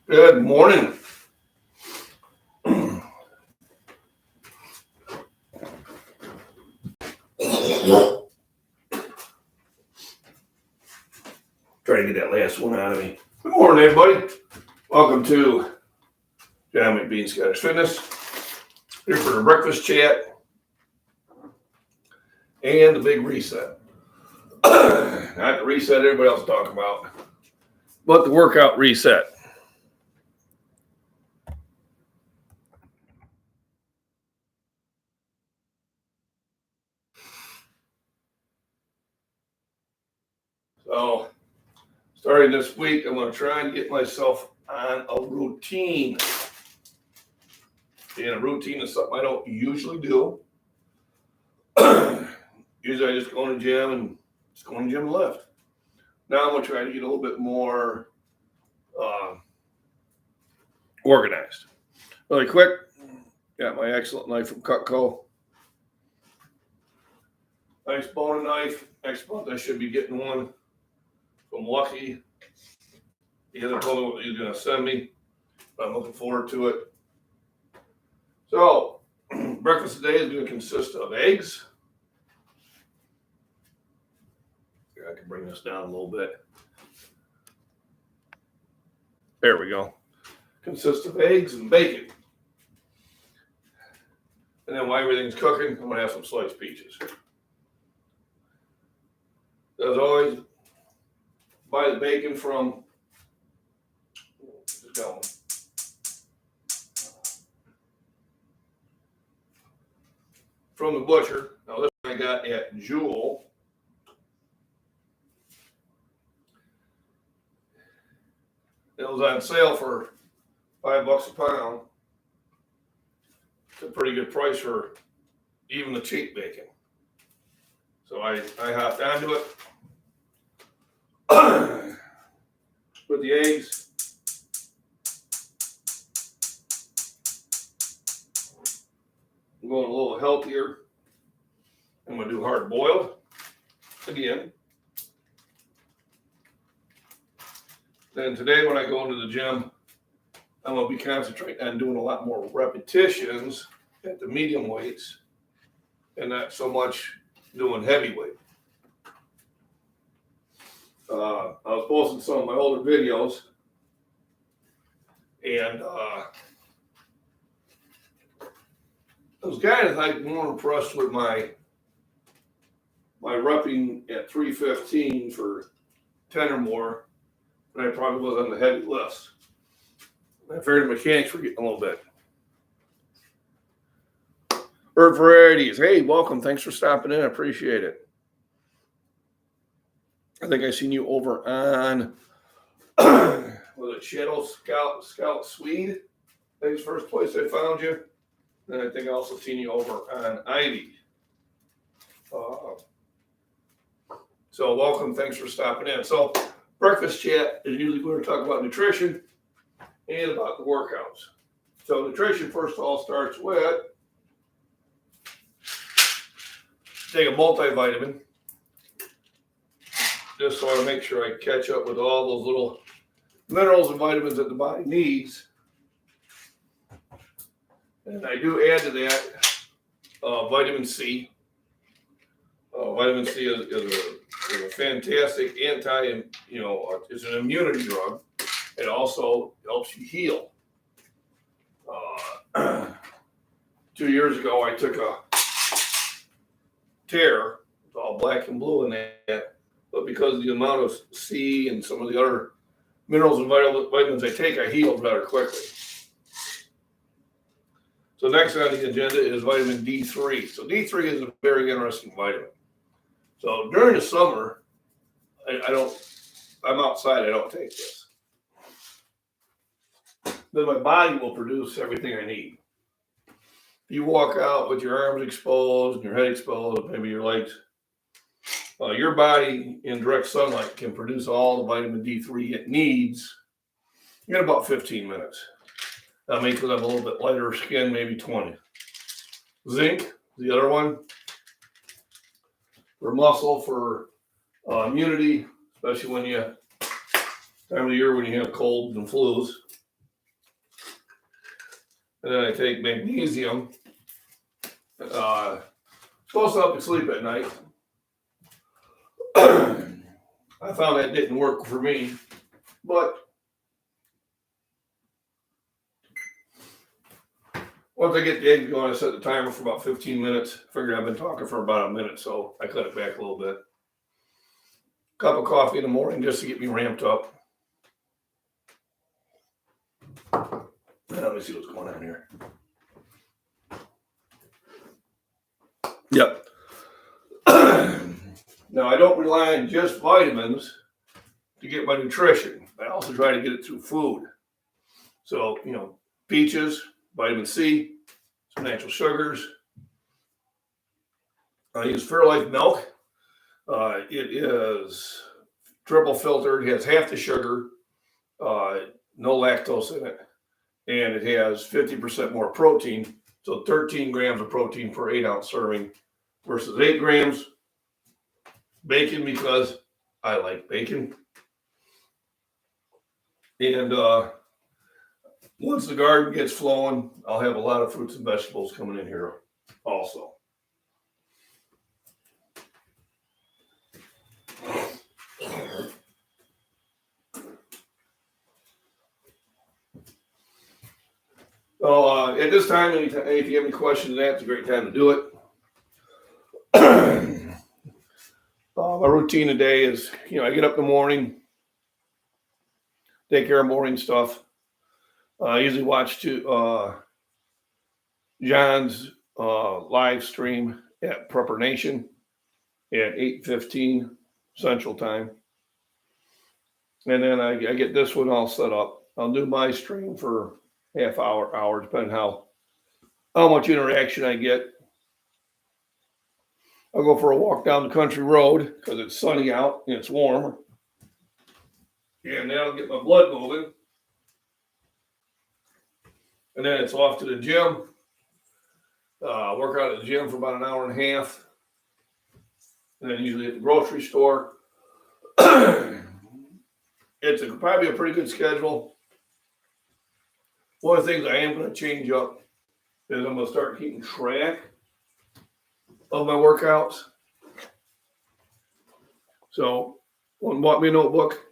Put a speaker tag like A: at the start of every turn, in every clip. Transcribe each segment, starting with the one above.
A: Good morning. Try to get that last one out of me. Good morning, everybody. Welcome to John McBean Scottish Fitness. Here for the breakfast chat and the big reset. Not the reset everybody else talking about, but the workout reset. So, starting this week, I'm going to try and get myself on a routine. And a routine is something I don't usually do. Usually I just go in the gym and just go in the gym and lift. Now I'm going to try to get a little bit more organized. Really quick, got my excellent knife from Cutco. Nice bone knife. Next month I should be getting one from Lucky. He hasn't told me what he's going to send me, but I'm looking forward to it. So, breakfast today is going to consist of eggs. I can bring this down a little bit. There we go. Consists of eggs and bacon. And then while everything's cooking, I'm going to have some sliced peaches. As always, buy the bacon from the butcher. Now this one I got at Jewel. It was on sale for $5 a pound. It's a pretty good price for even the cheap bacon. So I hopped onto it. With the eggs. I'm going a little healthier. I'm going to do hard boiled again. Then today when I go into the gym, I'm going to be concentrating on doing a lot more repetitions at the medium weights and not so much doing heavyweight. I was posting some of my older videos and I was kind of like more impressed with my repping at 315 for 10 or more than I probably was on the heavy lifts. I figured the mechanics were getting a little bit. Bird Varieties. Hey, welcome. Thanks for stopping in. I appreciate it. I think I seen you over on was it Shadow Scout Swede? I think it's the first place I found you. And I think I also seen you over on Ivy. So welcome. Thanks for stopping in. So breakfast chat is usually going to talk about nutrition and about the workouts. So nutrition, first of all, starts with take a multivitamin. Just so I make sure I catch up with all those little minerals and vitamins that the body needs. And I do add to that vitamin C. Vitamin C is a fantastic it's an immunity drug. It also helps you heal. 2 years ago, I took a tear. It's all black and blue in that. But because of the amount of C and some of the other minerals and vitamins I take, I heal better quickly. So next on the agenda is vitamin D3. So D3 is a very interesting vitamin. So during the summer, I'm outside, I don't take this. Then my body will produce everything I need. If you walk out with your arms exposed and your head exposed, maybe your legs, your body in direct sunlight can produce all the vitamin D3 it needs in about 15 minutes. I mean, because I have a little bit lighter skin, maybe 20. Zinc, the other one, for muscle, for immunity, especially time of the year when you have colds and flus. and then I take magnesium. Supposed to help you sleep at night. I found that didn't work for me, but once I get the eggs going, I set the timer for about 15 minutes. Figured I've been talking for about a minute, so I cut it back a little bit. Cup of coffee in the morning just to get me ramped up. Let me see what's going on here. Yep. Now, I don't rely on just vitamins to get my nutrition. I also try to get it through food. So, peaches, vitamin C, some natural sugars. I use Fairlife milk. It is triple filtered. It has half the sugar, no lactose in it, and it has 50% more protein. So 13 grams of protein per 8-ounce serving versus 8 grams. Bacon, because I like bacon. And once the garden gets flowing, I'll have a lot of fruits and vegetables coming in here also. So at this time, if you have any questions, that's a great time to do it. My routine today is, I get up in the morning, take care of morning stuff. I usually watch John's live stream at Prepper Nation at 8:15 Central Time. And then I get this one all set up. I'll do my stream for half hour, depending how much interaction I get. I'll go for a walk down the country road because it's sunny out and it's warm. And that'll get my blood moving. And then it's off to the gym. Work out at the gym for about an hour and a half. And then usually at the grocery store. It's probably a pretty good schedule. One of the things I am going to change up is I'm going to start keeping track of my workouts. So, one bought me a notebook.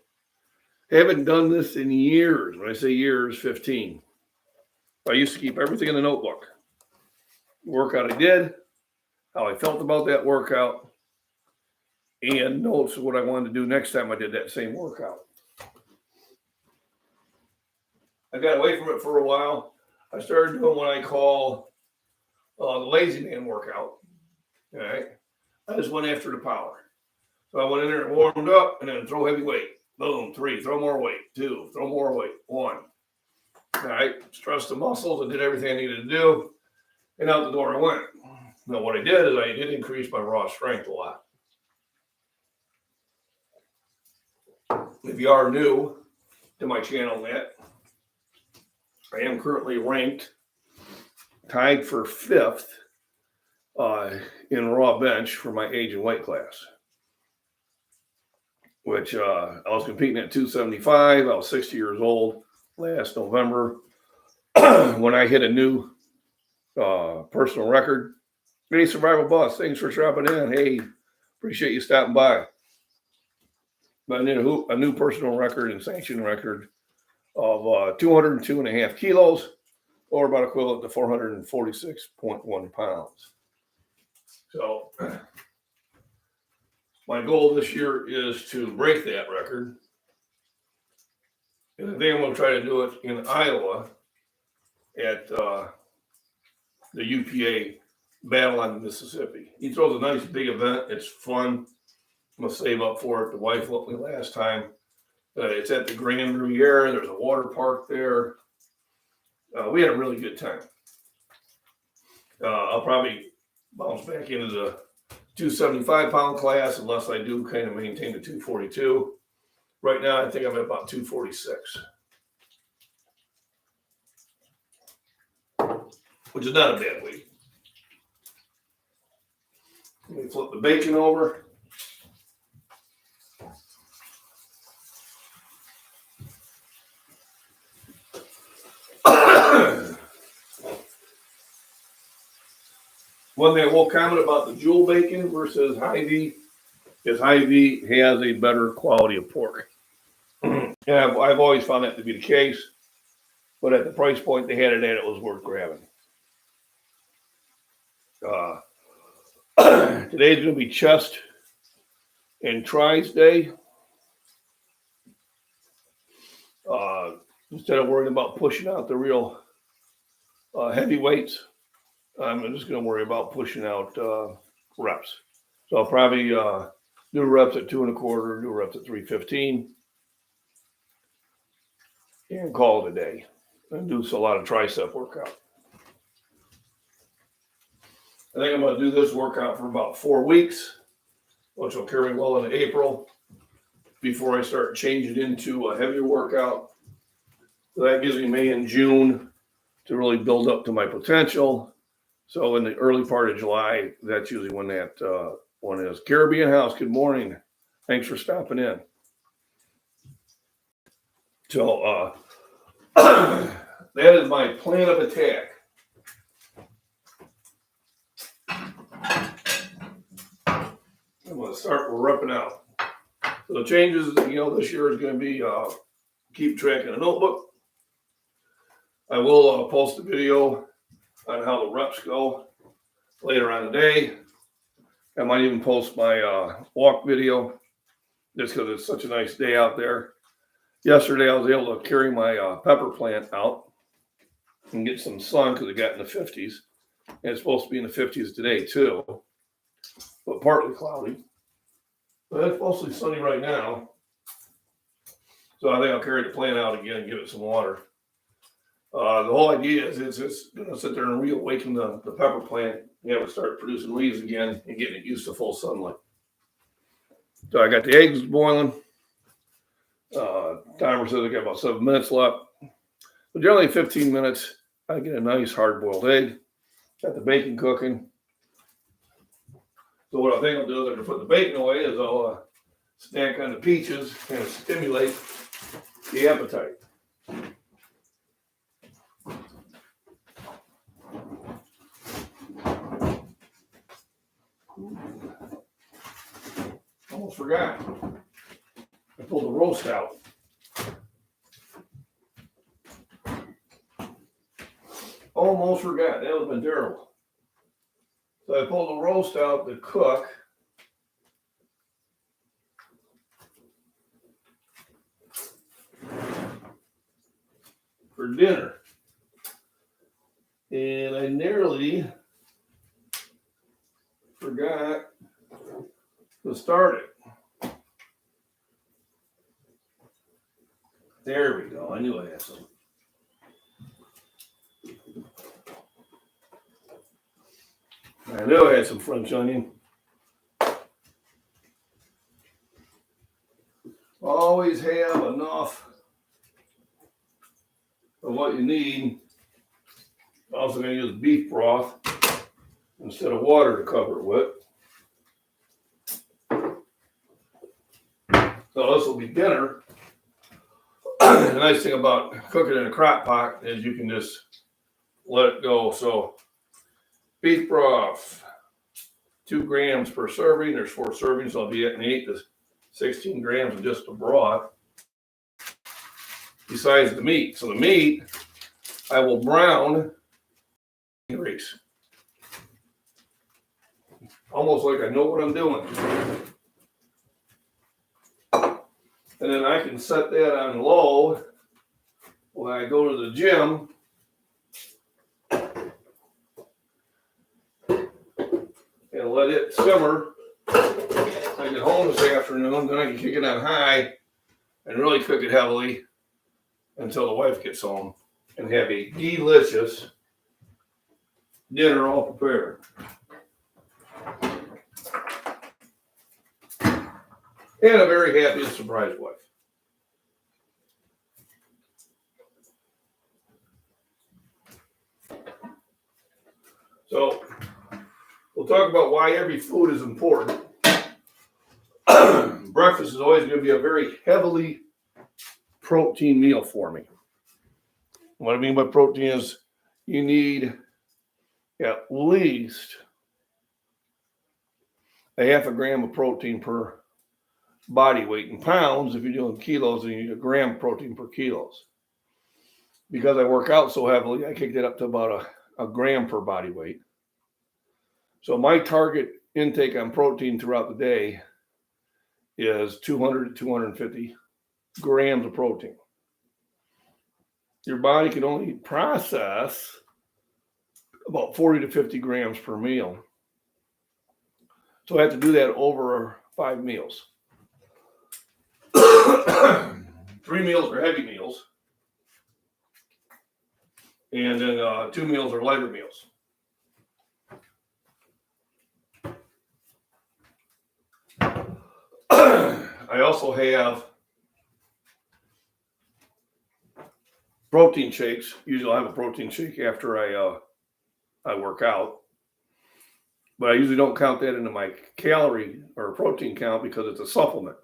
A: Haven't done this in years. When I say years, 15. I used to keep everything in the notebook. Workout I did, how I felt about that workout, and notes of what I wanted to do next time I did that same workout. I got away from it for a while. I started doing what I call the lazy man workout. All right. I just went after the power. So I went in there and warmed up and then throw heavy weight. Boom, 3, throw more weight. 2, throw more weight. 1. All right. Stressed the muscles and did everything I needed to do. And out the door I went. Now, what I did is I did increase my raw strength a lot. If you are new to my channel yet, I am currently ranked tied for 5th in raw bench for my age and weight class, which I was competing at 275. I was 60 years old last November when I hit a new personal record. Hey, Survival Boss, thanks for dropping in. Hey, appreciate you stopping by. But I did a new personal record and sanction record of 202.5 kilos, or about equivalent to 446.1 pounds. So my goal this year is to break that record. And I think I'm going to try to do it in Iowa at the UPA Battle on the Mississippi. He throws a nice big event. It's fun. I'm going to save up for it. The wife let me last time. It's at the Grand Riviera. There's a water park there. We had a really good time. I'll probably bounce back into the 275-pound class unless I do kind of maintain the 242. Right now, I think I'm at about 246, which is not a bad weight. Let me flip the bacon over. One thing I will comment about the Jewel bacon versus Hy-Vee is Hy-Vee has a better quality of pork. And I've always found that to be the case. But at the price point they had it at, it was worth grabbing. Today's going to be chest and tries day. Instead of worrying about pushing out the real heavy weights, I'm just going to worry about pushing out reps. So I'll probably do reps at 2 1/4, do reps at 315, and call it a day. And do a lot of tricep workout. I think I'm going to do this workout for about 4 weeks, which will carry well into April before I start changing into a heavier workout. So that gives me May and June to really build up to my potential. So in the early part of July, that's usually when that one is. Caribbean House, good morning. Thanks for stopping in. So that is my plan of attack. I'm going to start repping out. So the changes, this year is going to be keep track in a notebook. I will post a video on how the reps go later on today. I might even post my walk video just because it's such a nice day out there. Yesterday, I was able to carry my pepper plant out and get some sun because it got in the 50s. And it's supposed to be in the 50s today, too, but partly cloudy. But it's mostly sunny right now. So I think I'll carry the plant out again and give it some water. The whole idea is it's just going to sit there and reawaken the pepper plant. You have to start producing leaves again and getting it used to full sunlight. So I got the eggs boiling. Timer says I got about 7 minutes left. But generally 15 minutes, I get a nice hard-boiled egg. Got the bacon cooking. So what I think I'll do is I'm going to put the bacon away is I'll snack on the peaches and stimulate the appetite. Almost forgot. I pulled the roast out. Almost forgot. That would have been terrible. So I pulled the roast out to cook. For dinner. And I nearly forgot to start it. There we go. I knew I had some. I knew I had some French onion. Always have enough of what you need. I'm also going to use beef broth instead of water to cover it with. So this will be dinner. The nice thing about cooking in a crock pot is you can just let it go. So beef broth, 2 grams per serving. There's 4 servings, so I'll be at 8 to 16 grams of just the broth. Besides the meat. So the meat, I will brown grease. Almost like I know what I'm doing. And then I can set that on low when I go to the gym. And let it simmer. I get home this afternoon, then I can kick it on high and really cook it heavily until the wife gets home and have a delicious dinner all prepared. And a very happy and surprised wife. So we'll talk about why every food is important. Breakfast is always going to be a very heavily protein meal for me. What I mean by protein is you need at least a half a gram of protein per body weight. In pounds, if you're doing kilos, then you need a gram of protein per kilos. Because I work out so heavily, I kicked it up to about a gram per body weight. So my target intake on protein throughout the day is 200 to 250 grams of protein. Your body can only process about 40 to 50 grams per meal. So I have to do that over 5 meals. 3 meals are heavy meals. And then 2 meals are lighter meals. I also have protein shakes. Usually I'll have a protein shake after I work out. But I usually don't count that into my calorie or protein count because it's a supplement.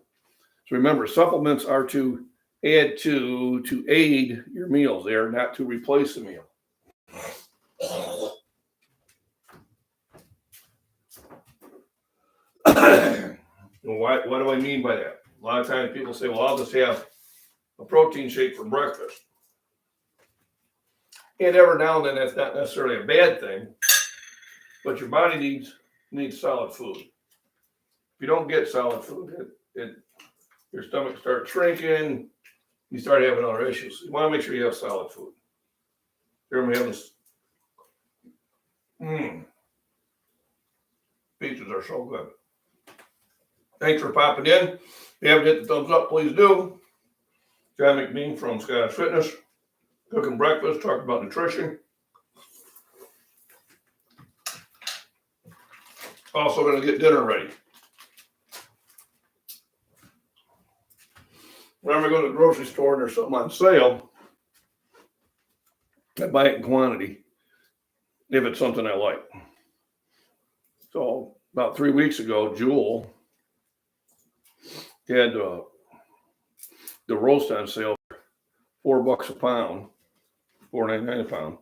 A: So remember, supplements are to add to aid your meals. They are not to replace the meal. What do I mean by that? A lot of times people say, well, I'll just have a protein shake for breakfast. And every now and then that's not necessarily a bad thing, but your body needs solid food. If you don't get solid food, your stomach starts shrinking, you start having other issues. You want to make sure you have solid food. Here we have this. Pizzas are so good. Thanks for popping in. If you haven't hit the thumbs up, please do. John McBean from Scottish Fitness, cooking breakfast, talking about nutrition. Also going to get dinner ready. Whenever I go to the grocery store and there's something on sale, I buy it in quantity if it's something I like. So about 3 weeks ago, Jewel had the roast on sale for $4 a pound, $4.99 a pound,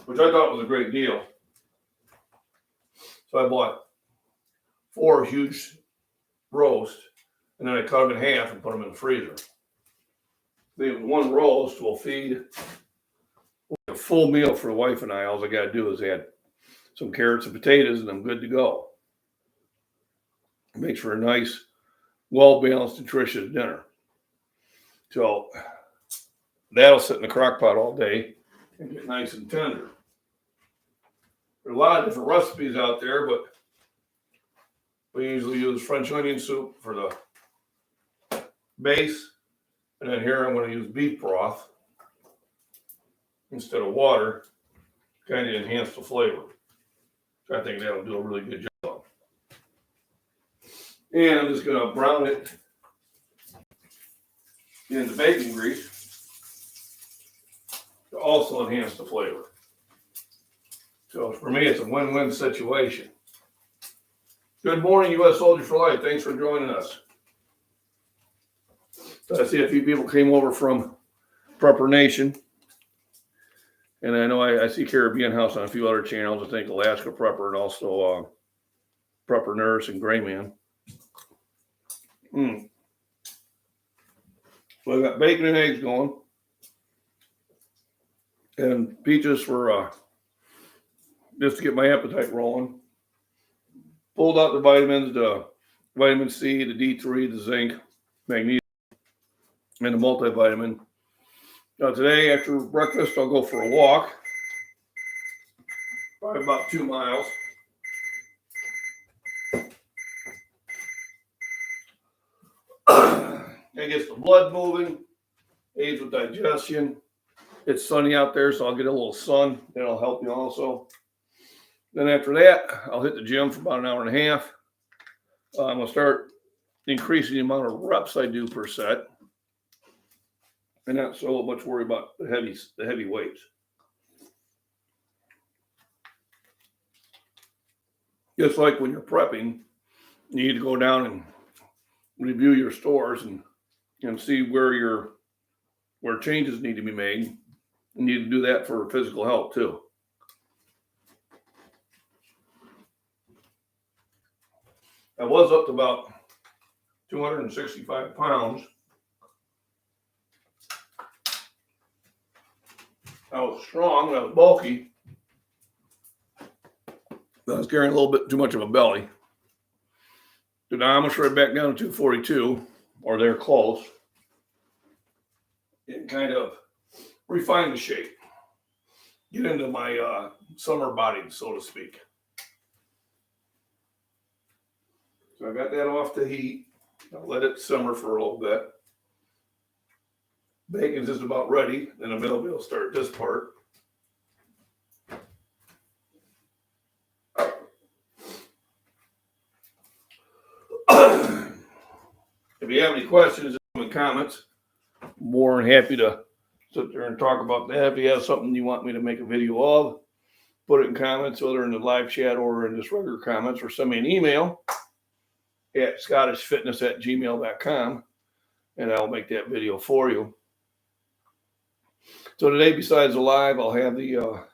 A: which I thought was a great deal. So I bought 4 huge roasts, and then I cut them in half and put them in the freezer. One roast will feed a full meal for the wife and I. All I got to do is add some carrots and potatoes, and I'm good to go. It makes for a nice, well-balanced, nutritious dinner. So that'll sit in the crock pot all day and get nice and tender. There's a lot of different recipes out there, but we usually use French onion soup for the base. And then here I'm going to use beef broth instead of water, kind of enhance the flavor. So I think that'll do a really good job. And I'm just going to brown it in the bacon grease to also enhance the flavor. So for me, it's a win-win situation. Good morning, U.S. Soldiers for Life. Thanks for joining us. So I see a few people came over from Prepper Nation. And I know I see Caribbean House on a few other channels. I think Alaska Prepper and also Prepper Nurse and Gray Man. So I got bacon and eggs going. And peaches for just to get my appetite rolling. Pulled out the vitamins, the vitamin C, the D3, the zinc, magnesium, and the multivitamin. Now today, after breakfast, I'll go for a walk. Probably about 2 miles. It gets the blood moving, aids with digestion. It's sunny out there, so I'll get a little sun. That'll help you also. Then after that, I'll hit the gym for about an hour and a half. I'm going to start increasing the amount of reps I do per set. And not so much worry about the heavy weights. Just like when you're prepping, you need to go down and review your stores and see where changes need to be made. You need to do that for physical health too. I was up to about 265 pounds. I was strong, I was bulky. I was carrying a little bit too much of a belly. So now I'm right back down to 242, or they're close. And kind of refine the shape. Get into my summer body, so to speak. So I got that off the heat. I'll let it simmer for a little bit. Bacon's just about ready. In the middle, we'll start this part. If you have any questions or comments, I'm more than happy to sit there and talk about that. If you have something you want me to make a video of, put it in comments, whether in the live chat or in just regular comments, or send me an email at scottishfitness@gmail.com, and I'll make that video for you. So today, besides the live, I'll have the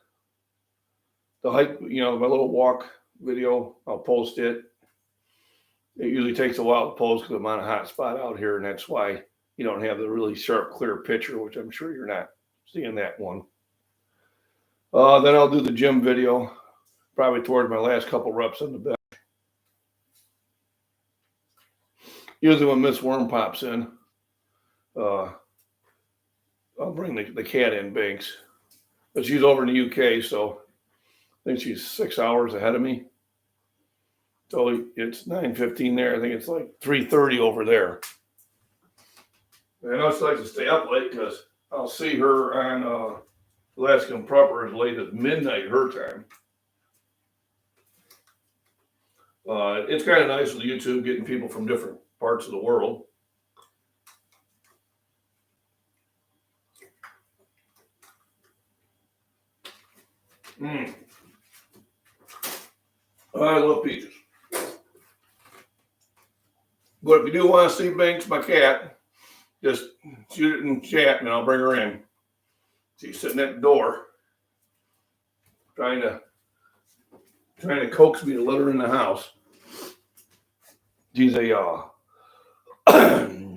A: hike, my little walk video. I'll post it. It usually takes a while to post because I'm on a hot spot out here, and that's why you don't have the really sharp, clear picture, which I'm sure you're not seeing that one. Then I'll do the gym video, probably toward my last couple reps on the bench. Usually when Miss Worm pops in, I'll bring the cat in, Banks. But she's over in the UK, so I think she's 6 hours ahead of me. So it's 9:15 there. I think it's like 3:30 over there. And I know she likes to stay up late because I'll see her on Alaskan Prepper as late as midnight her time. It's kind of nice with YouTube getting people from different parts of the world. I love peaches. But if you do want to see Banks, my cat, just shoot it in chat and I'll bring her in. She's sitting at the door trying to coax me to let her in the house. She's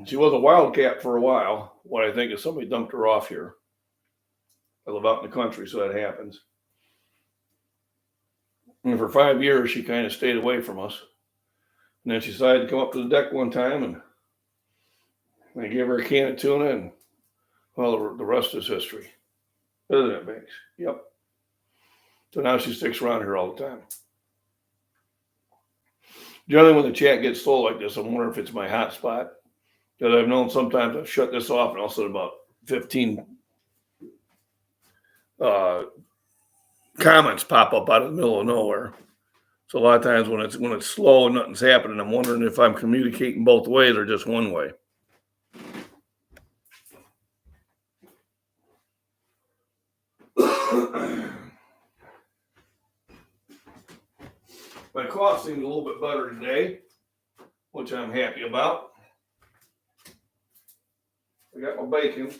A: she was a wildcat for a while. What I think is somebody dumped her off here. I live out in the country, so that happens. And for 5 years, she kind of stayed away from us. And then she decided to come up to the deck one time, and I gave her a can of tuna, and well, the rest is history. Isn't it, Banks? Yep. So now she sticks around here all the time. Generally, when the chat gets slow like this, I'm wondering if it's my hot spot. Because I've known sometimes I've shut this off, and also about 15 comments pop up out of the middle of nowhere. So a lot of times when it's slow and nothing's happening, I'm wondering if I'm communicating both ways or just one way. My cough seems a little bit better today, which I'm happy about. I got my bacon.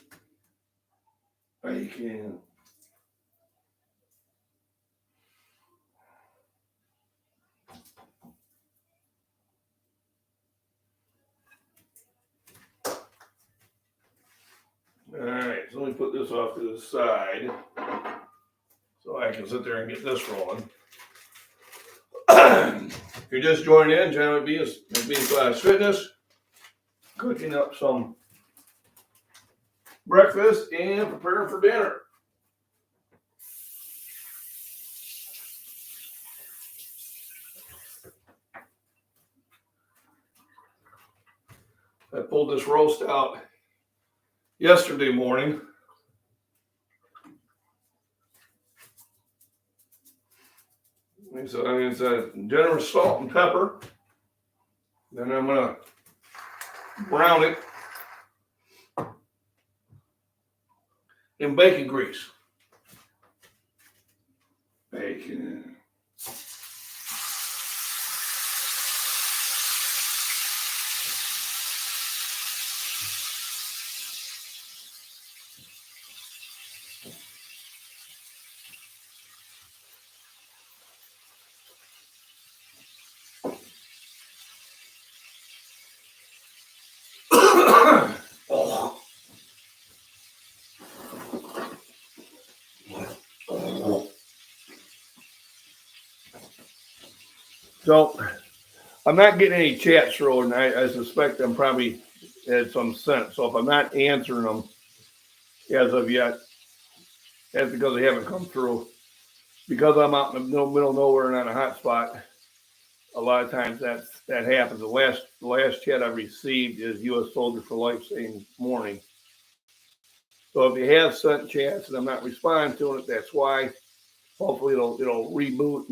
A: All right, so let me put this off to the side so I can sit there and get this rolling. If you're just joining in, John B is Scottish Fitness, cooking up some breakfast and preparing for dinner. I pulled this roast out yesterday morning. So it's a generous salt and pepper. Then I'm going to brown it in bacon grease. Bacon. So I'm not getting any chats through, and I suspect I'm probably had some sense. So if I'm not answering them as of yet, that's because they haven't come through. Because I'm out in the middle of nowhere and on a hot spot, a lot of times that happens. The last chat I received is U.S. Soldier for Life saying morning. So if you have sent chats and I'm not responding to it, that's why. Hopefully it'll reboot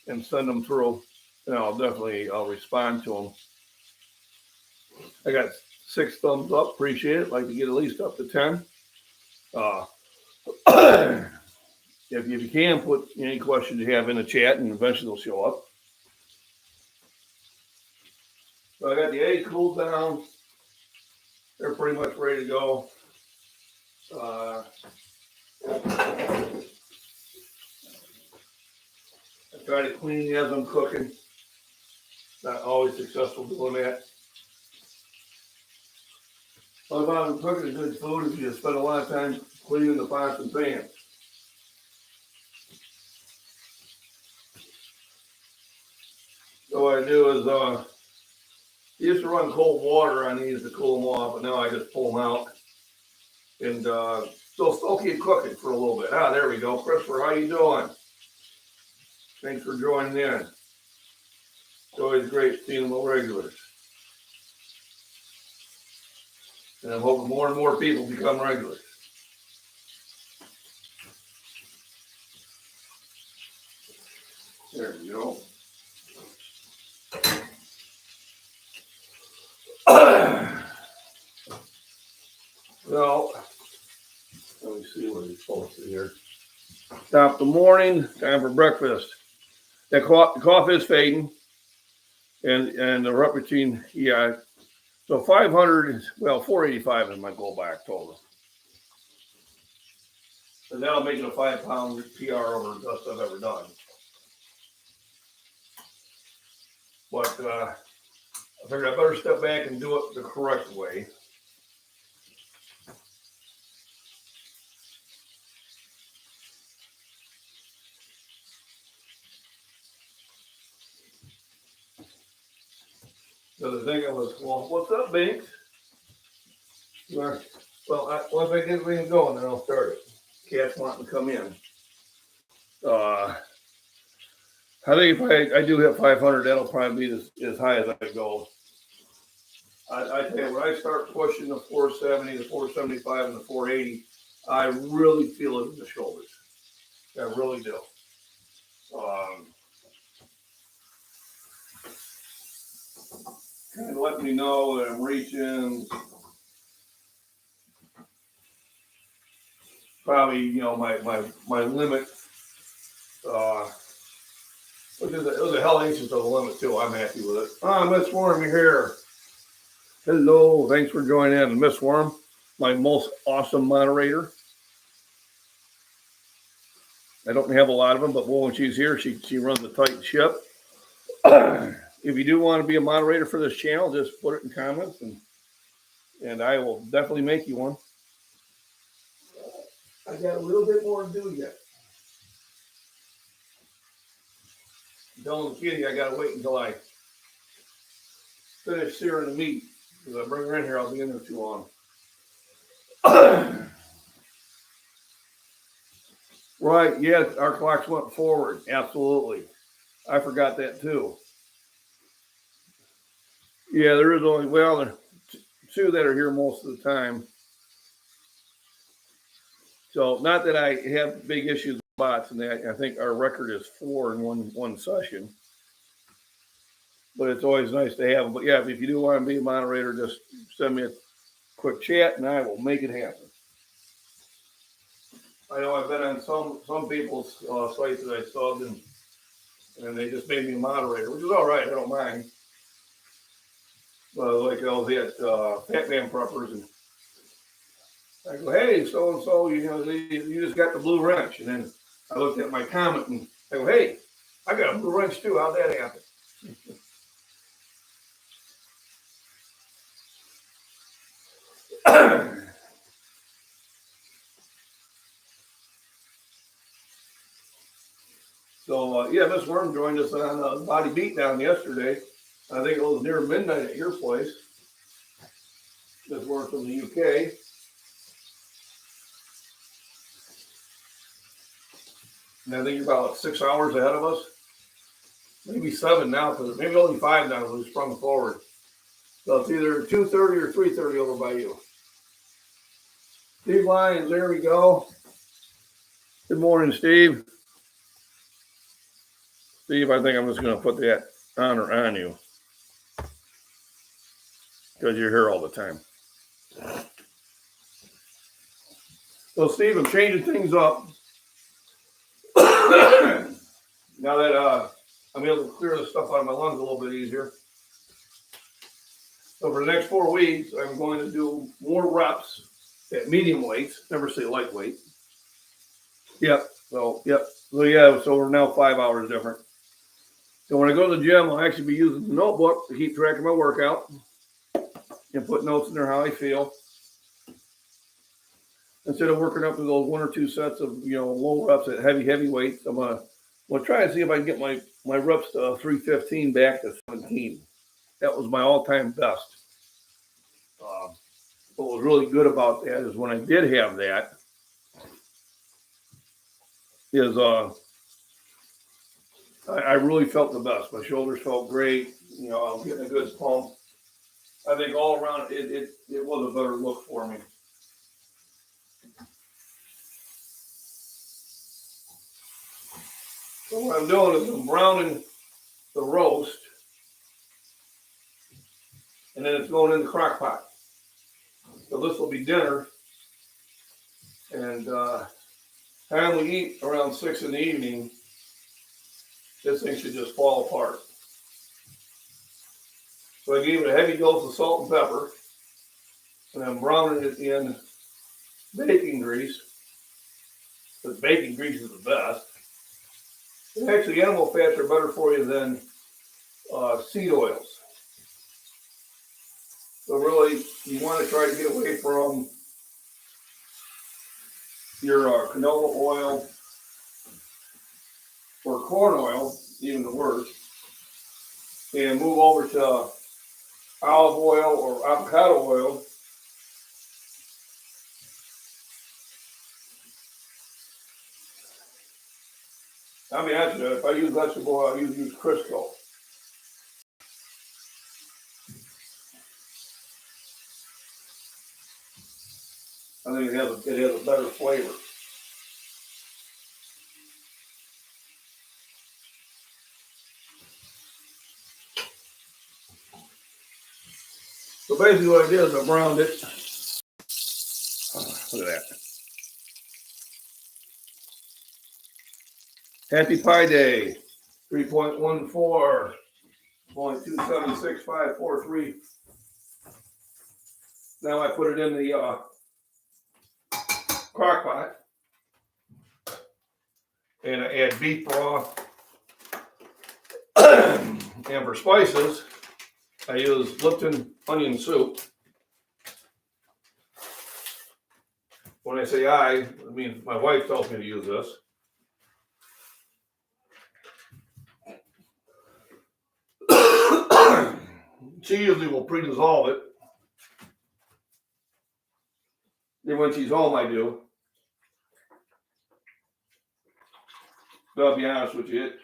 A: and send them through, and I'll respond to them. I got 6 thumbs up. Appreciate it. Like to get at least up to 10. If you can, put any questions you have in the chat, and eventually they'll show up. So I got the egg cooled down. They're pretty much ready to go. I try to clean as I'm cooking. Not always successful doing that. All about I'm cooking good food is you spend a lot of time cleaning the pots and pans. So what I do is I used to run cold water on these to cool them off, but now I just pull them out. And still keep cooking for a little bit. There we go. Christopher, how you doing? Thanks for joining in. It's always great seeing the regulars. And I'm hoping more and more people become regulars. There we go. Well, let me see what he's posted here. Top of the morning, time for breakfast. The cough is fading, and the rep routine, yeah. So 500 is, 485 is my goal by October. And that'll make it a 5-pound PR over the best I've ever done. But I figured I better step back and do it the correct way. So the thing I was, what's up, Binks? Once I get everything going, then I'll start it. Cats wanting to come in. I think if I do hit 500, that'll probably be as high as I go. I tell you, when I start pushing the 470, the 475, and the 480, I really feel it in the shoulders. I really do. Kind of let me know that I'm reaching probably, my limit. It was a hell inches of the limit too. I'm happy with it. Miss Worm, you're here. Hello, thanks for joining in. Miss Worm, my most awesome moderator. I don't have a lot of them, but when she's here, she runs a tight ship. If you do want to be a moderator for this channel, just put it in comments, and I will definitely make you one. I got a little bit more to do yet. Telling the kitty I gotta wait until I finish searing the meat. Because I bring her in here, I'll be in there too long. Right, yes, our clocks went forward. Absolutely. I forgot that too. Yeah, there is only, there are 2 that are here most of the time. So not that I have big issues with bots and that. I think our record is 4 in one session. But it's always nice to have. But yeah, if you do want to be a moderator, just send me a quick chat and I will make it happen. I know I've been on some people's sites that I subbed and they just made me a moderator, which is all right. I don't mind. Like I was at Fat Man Preppers, and I go, hey, so and so, you just got the blue wrench, and then I looked at my comment and I go, hey, I got a blue wrench too. How'd that happen? So So yeah, Miss Worm joined us on Body Beatdown yesterday. I think it was near midnight at your place. Miss Worm from the UK. And I think you're about 6 hours ahead of us. Maybe 7 now, because maybe only 5 now. We sprung forward. So it's either 2:30 or 3:30 over by you. Steve Lyons, there we go. Good morning, Steve. Steve, I think I'm just going to put that honor on you because you're here all the time. So, Steve, I'm changing things up. Now that I'm able to clear the stuff out of my lungs a little bit easier. So for the next 4 weeks, I'm going to do more reps at medium weights. Never say lightweight. Yep. So we're now 5 hours different. So when I go to the gym, I'll actually be using the notebook to keep track of my workout and put notes in there how I feel. Instead of working up to those 1 or 2 sets of low reps at heavy weights, I'm gonna try and see if I can get my reps to 315 back to 17. That was my all-time best. What was really good about that is when I did have that, I really felt the best. My shoulders felt great. I was getting a good pump. I think all around it was a better look for me. So what I'm doing is I'm browning the roast, and then it's going in the crock pot. So this will be dinner, and time we eat around 6 in the evening, this thing should just fall apart. So I gave it a heavy dose of salt and pepper, and I'm browning it in bacon grease, because bacon grease is the best. And actually, animal fats are better for you than seed oils. So really, you want to try to get away from your canola oil or corn oil, even the worst, and move over to olive oil or avocado oil. I'll be honest with you, if I use vegetable oil, I use Crisco. I think it has a better flavor. So basically what I did is I browned it. Look at that. Happy Pi Day. 3.14.276543. Now I put it in the crock pot. And I add beef broth. And for spices, I use Lipton onion soup. When I say I mean my wife tells me to use this. She usually will pre-dissolve it. Then when she's home, I do. But I'll be honest with you,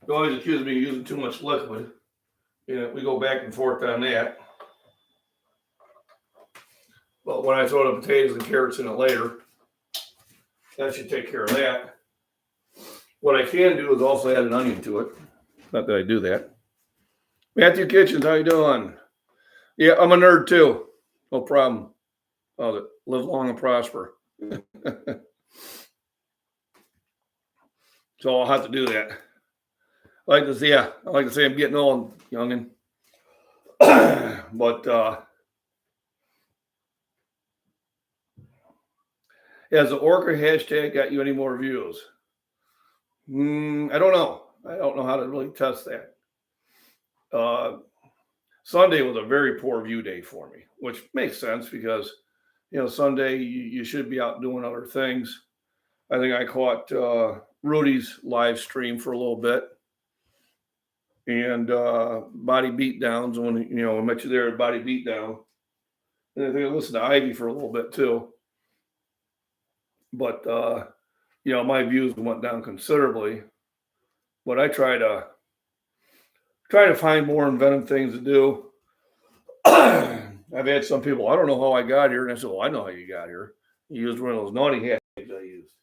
A: they always accuse me of using too much liquid. We go back and forth on that. But when I throw the potatoes and carrots in it later, that should take care of that. What I can do is also add an onion to it. Not that I do that. Matthew Kitchens, how you doing? Yeah, I'm a nerd too. No problem. Live long and prosper. So I'll have to do that. I like to say I'm getting old, youngin. But has the Orca hashtag got you any more views? I don't know. I don't know how to really test that. Sunday was a very poor view day for me, which makes sense because, Sunday you should be out doing other things. I think I caught Rudy's live stream for a little bit and Body Beatdowns when, I met you there at Body Beatdown. And I think I listened to Ivy for a little bit too. But, my views went down considerably. But I try to find more inventive things to do. I've had some people, I don't know how I got here. And I said, well, I know how you got here. You used one of those naughty hashtags I used.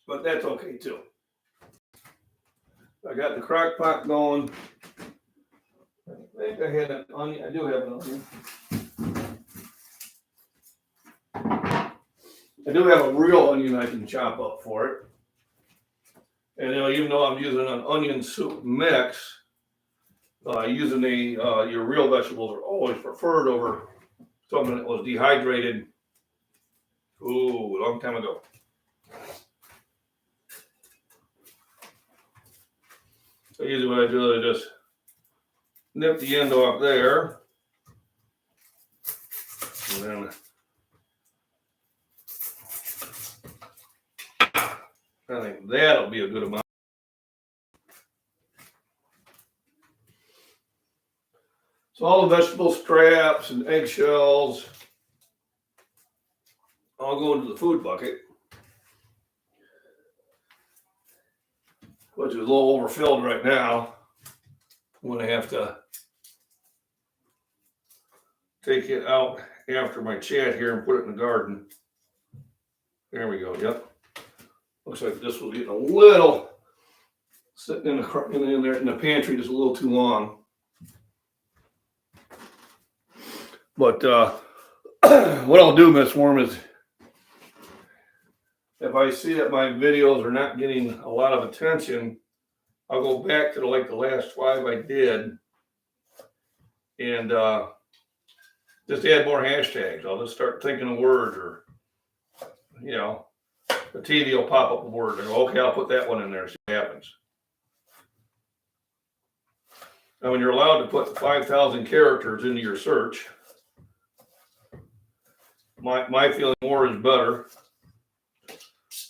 A: But that's okay too. I got the crock pot going. I think I had an onion. I do have an onion. I do have a real onion I can chop up for it. And even though I'm using an onion soup mix, using your real vegetables are always preferred over something that was dehydrated. Ooh, a long time ago. So usually what I do is I just nip the end off there. And then I think that'll be a good amount. So all the vegetable scraps and eggshells all go into the food bucket, which is a little overfilled right now. I'm going to have to take it out after my chat here and put it in the garden. There we go. Yep. Looks like this was getting a little sitting in the pantry just a little too long. But what I'll do, Miss Worm, is if I see that my videos are not getting a lot of attention, I'll go back to the last 5 I did and just add more hashtags. I'll just start thinking of words, or the TV will pop up a word and go, okay, I'll put that one in there and see what happens. Now, when you're allowed to put 5,000 characters into your search, my feeling more is better.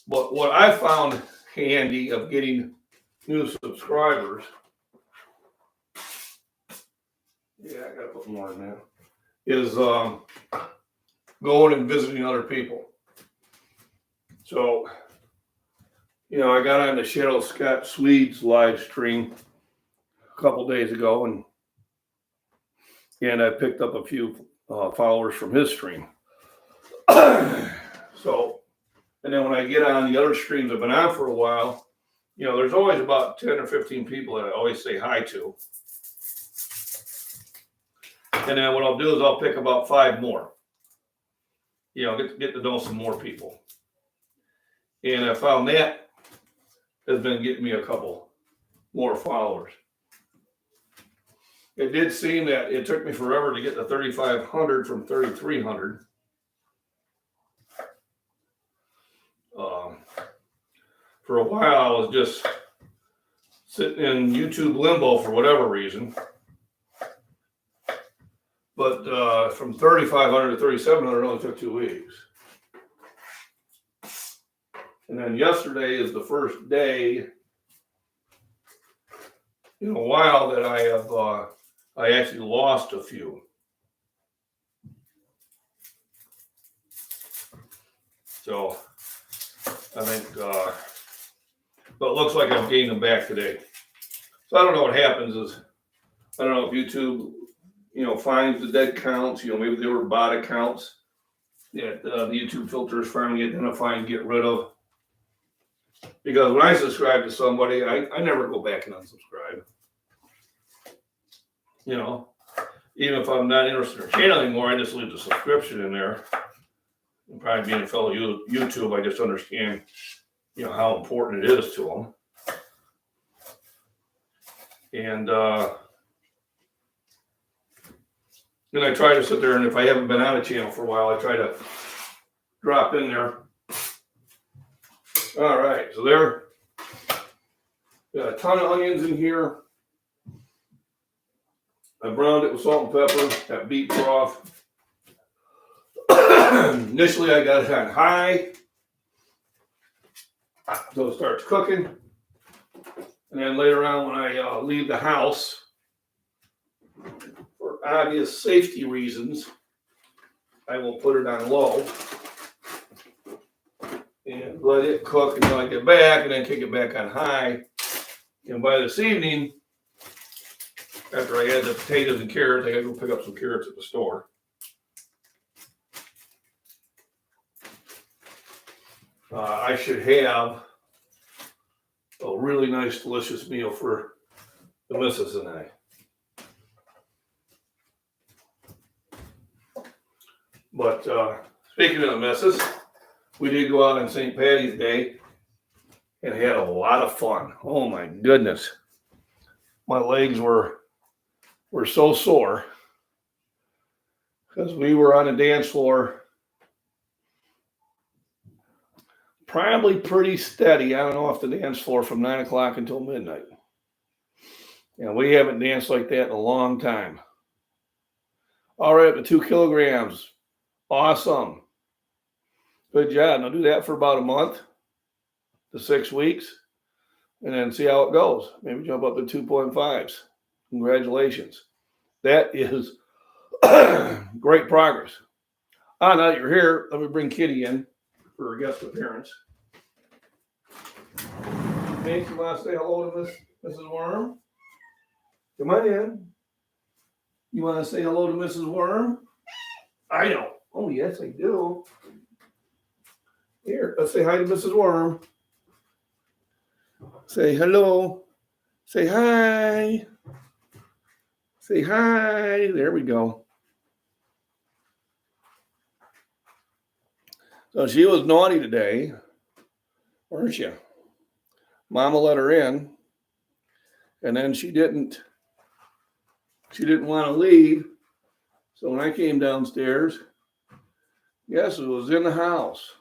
A: But what I found handy of getting new subscribers, I gotta put more in there, is going and visiting other people. So, I got on the Shadow Scott Swedes live stream a couple days ago, and I picked up a few followers from his stream. So, and then when I get on the other streams I've been on for a while, there's always about 10 or 15 people that I always say hi to. And then what I'll do is I'll pick about 5 more. Get to know some more people. And I found that has been getting me a couple more followers. It did seem that it took me forever to get to 3,500 from 3,300. For a while, I was just sitting in YouTube limbo for whatever reason. But from 3,500 to 3,700 only took 2 weeks. And then yesterday is the first day in a while that I actually lost a few. So I think, but it looks like I've gained them back today. So I don't know what happens is, I don't know if YouTube, finds the dead counts, maybe they were bot accounts that the YouTube filters finally identify and get rid of. Because when I subscribe to somebody, I never go back and unsubscribe. Even if I'm not interested in their channel anymore, I just leave the subscription in there. And probably being a fellow YouTube, I just understand, how important it is to them. And then I try to sit there, and if I haven't been on a channel for a while, I try to drop in there. All right, so there, got a ton of onions in here. I browned it with salt and pepper, that beef broth. Initially, I got it on high until it starts cooking. And then later on, when I leave the house, for obvious safety reasons, I will put it on low and let it cook until I get back, and then kick it back on high. And by this evening, after I add the potatoes and carrots, I gotta go pick up some carrots at the store. I should have a really nice, delicious meal for the missus and I. But speaking of the missus, we did go out on St. Patty's Day and had a lot of fun. Oh my goodness. My legs were so sore because we were on a dance floor probably pretty steady on and off the dance floor from 9 o'clock until midnight. And we haven't danced like that in a long time. All right, up to 2 kilograms. Awesome. Good job. Now do that for about a month to 6 weeks and then see how it goes. Maybe jump up to 2.5s. Congratulations. That is great progress. Now that you're here, let me bring Kitty in for a guest appearance. Nate, you want to say hello to Mrs. Worm? Come on in. You want to say hello to Mrs. Worm? I don't. Oh, yes, I do. Here, let's say hi to Mrs. Worm. Say hello. Say hi. Say hi. There we go. So she was naughty today, weren't you? Mama let her in, and then she didn't want to leave. So when I came downstairs, guess it was in the house.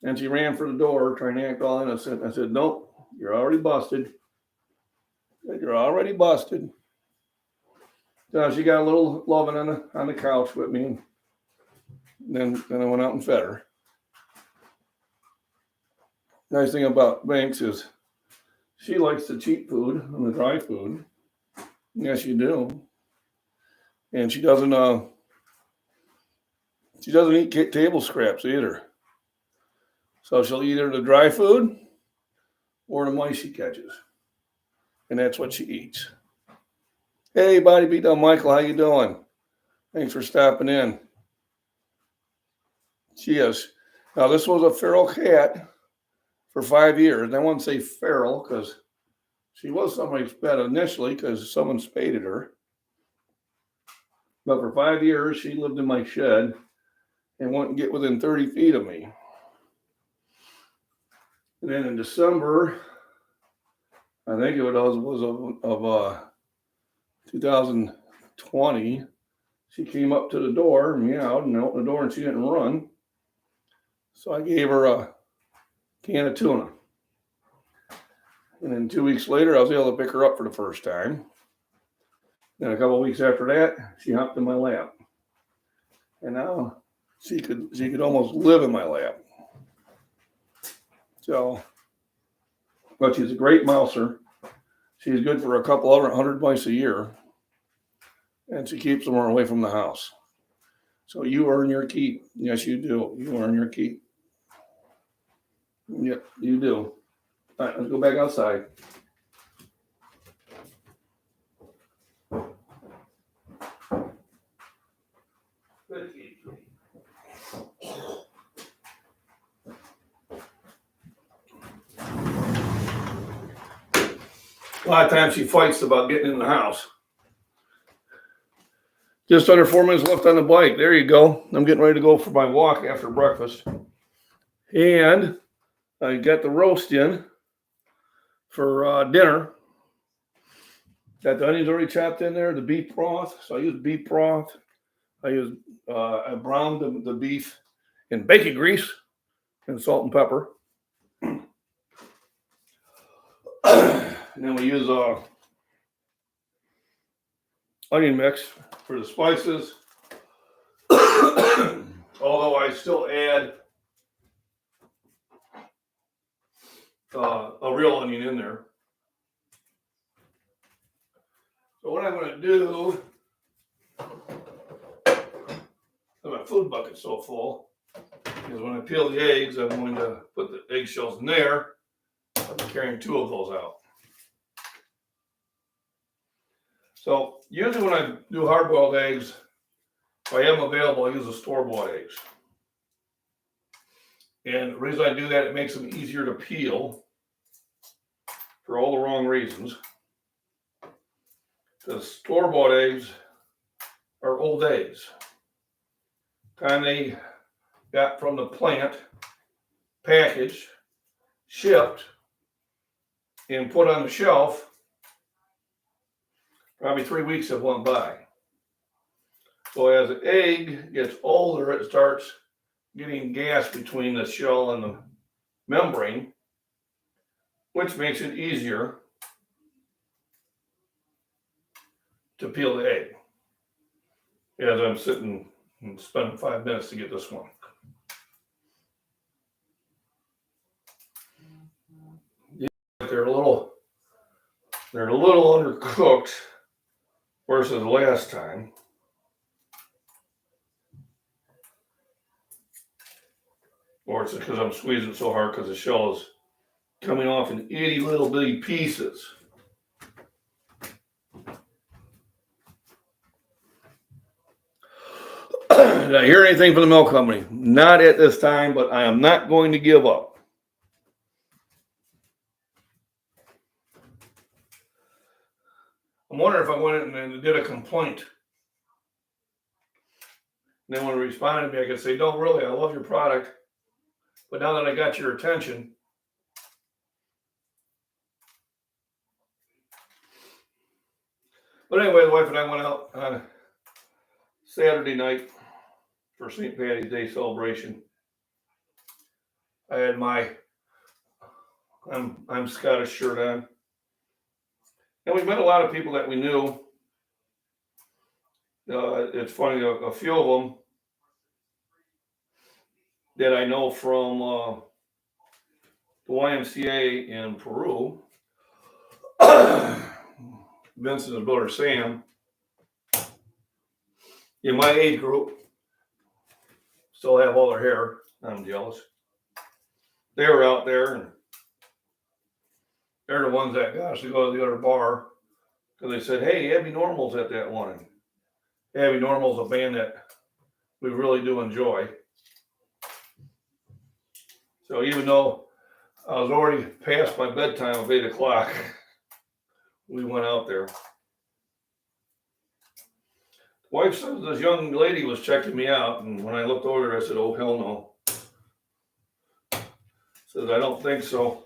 A: And she ran for the door trying to act all innocent. I said, nope, you're already busted. You're already busted. So she got a little loving on the couch with me. And then I went out and fed her. Nice thing about Banks is she likes the cheap food and the dry food. Yes, you do. And she doesn't eat table scraps either. So she'll eat either the dry food or the mice she catches. And that's what she eats. Hey, Body Beat Down Michael, how you doing? Thanks for stopping in. She is. Now, this was a feral cat for 5 years. And I won't say feral because she was somebody's pet initially because someone spaded her. But for 5 years, she lived in my shed and wouldn't get within 30 feet of me. And then in December, I think it was of 2020, she came up to the door, meowed, and opened the door, and she didn't run. So I gave her a can of tuna. And then 2 weeks later, I was able to pick her up for the first time. Then a couple of weeks after that, she hopped in my lap. And now she could almost live in my lap. So, but she's a great mouser. She's good for a couple over 100 mice a year. And she keeps them away from the house. So you earn your keep. Yes, you do. You earn your keep. Yep, you do. All right, let's go back outside. A lot of times she fights about getting in the house. Just under 4 minutes left on the bike. There you go. I'm getting ready to go for my walk after breakfast. And I got the roast in for dinner. Got the onions already chopped in there, the beef broth. So I use beef broth. I browned the beef in bacon grease and salt and pepper. And then we use onion mix for the spices. Although I still add a real onion in there. So what I'm going to do, my food bucket's so full, is when I peel the eggs, I'm going to put the eggshells in there. I'll be carrying 2 of those out. So usually when I do hard-boiled eggs, if I have them available, I use the store-bought eggs. And the reason I do that, it makes them easier to peel for all the wrong reasons. The store-bought eggs are old eggs. Kind they got from the plant, packaged, shipped, and put on the shelf, probably 3 weeks have went by. So as the egg gets older, it starts getting gas between the shell and the membrane, which makes it easier to peel the egg. As I'm sitting and spending 5 minutes to get this one. They're a little undercooked versus last time. Or it's because I'm squeezing so hard because the shell is coming off in itty little bitty pieces. Did I hear anything from the milk company? Not at this time, but I am not going to give up. I'm wondering if I went in and did a complaint. And then when they responded to me, I could say, "No, really, I love your product, but now that I got your attention." But anyway, the wife and I went out on Saturday night for St. Patty's Day celebration. I had my I'm Scottish shirt on. And we met a lot of people that we knew. It's funny, a few of them that I know from the YMCA in Peru. Vincent and brother Sam, in my age group, still have all their hair. I'm jealous. They were out there, and they're the ones that got us to go to the other bar because they said, "Hey, Abby Normal's at that one." Abby Normal's a band that we really do enjoy. So even though I was already past my bedtime of 8 o'clock, we went out there. Wife says this young lady was checking me out, and when I looked over there, I said, "Oh, hell no." Says, "I don't think so."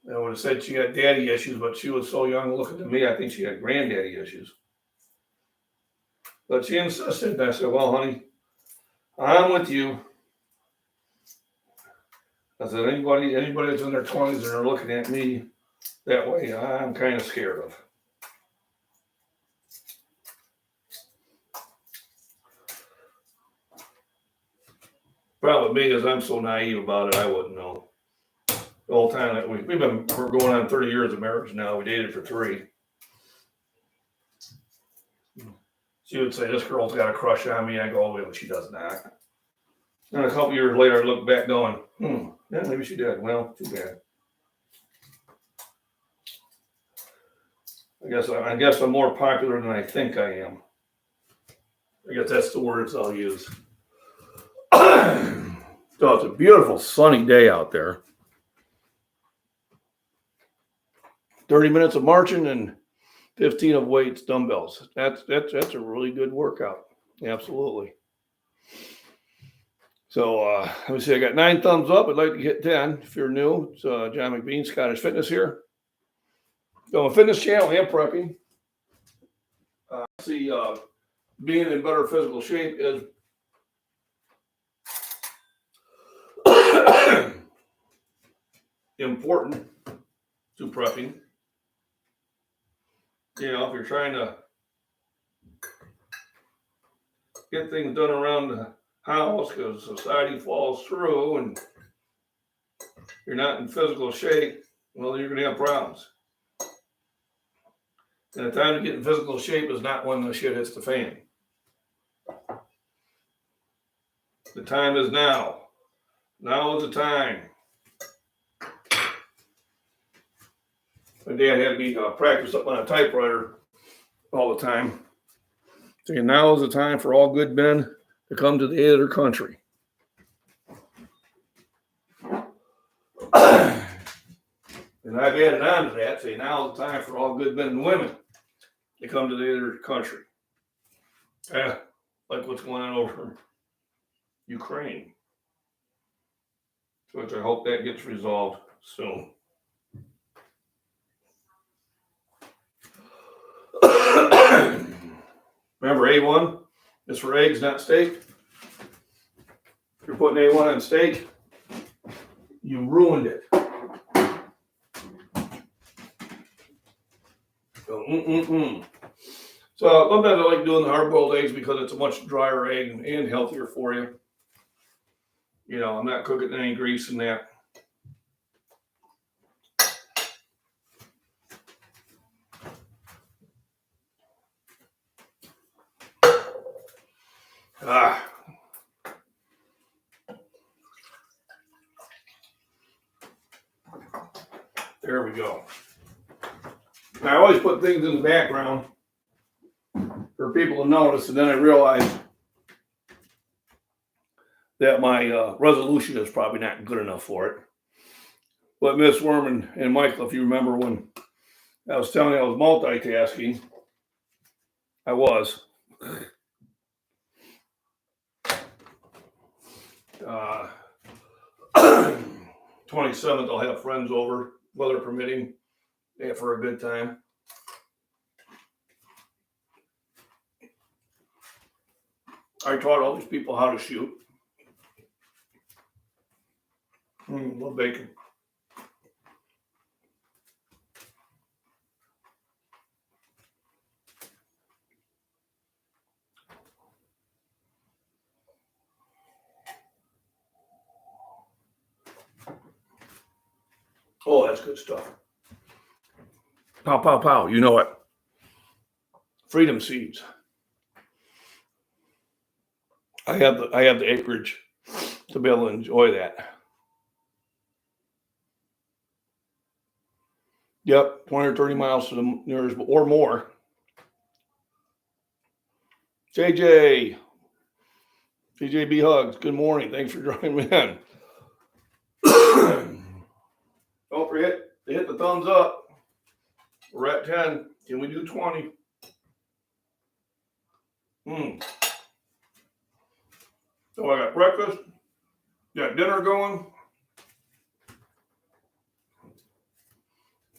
A: I would have said she had daddy issues, but she was so young looking to me, I think she had granddaddy issues. But she insisted, and I said, "Well, honey, I'm with you." I said, anybody that's in their 20s and are looking at me that way, I'm kind of scared of. Problem with me is I'm so naive about it, I wouldn't know. The whole time that we're going on 30 years of marriage now. We dated for 3. She would say, "This girl's got a crush on me." I go, "Oh, well, she does not." And a couple years later, I look back going, yeah, maybe she did. Well, too bad. I guess I'm more popular than I think I am. I guess that's the words I'll use. So it's a beautiful sunny day out there. 30 minutes of marching and 15 of weights, dumbbells. That's a really good workout. Absolutely. So let me see. I got 9 thumbs up. I'd like to hit 10. If you're new, it's John McBean, Scottish Fitness here. So a fitness channel and prepping. Being in better physical shape is important to prepping. You know, if you're trying to get things done around the house because society falls through and you're not in physical shape, well, you're going to have problems. And the time to get in physical shape is not when the shit hits the fan. The time is now. Now is the time. My dad had me practice up on a typewriter all the time, saying now is the time for all good men to come to the aid of their country. And I've added on to that, saying now is the time for all good men and women to come to the aid of their country. Like what's going on over Ukraine. Which I hope that gets resolved soon. Remember A1 is for eggs, not steak. If you're putting A1 on steak, you ruined it. So sometimes I like doing the hard-boiled eggs because it's a much drier egg and healthier for you. You know, I'm not cooking any grease in that. There we go. I always put things in the background for people to notice, and then I realized that my resolution is probably not good enough for it. But Miss Worm and Michael, if you remember when I was telling you I was multitasking, I was. 27th, I'll have friends over, weather permitting, for a good time. I taught all these people how to shoot. Love bacon. Oh, that's good stuff. Pow, pow, pow. You know it. Freedom seeds. I have the acreage to be able to enjoy that. Yep, 20 or 30 miles to the nearest or more. JJB Hugs, good morning. Thanks for joining me in. Don't forget to hit the thumbs up. We're at 10. Can we do 20? So I got breakfast, got dinner going.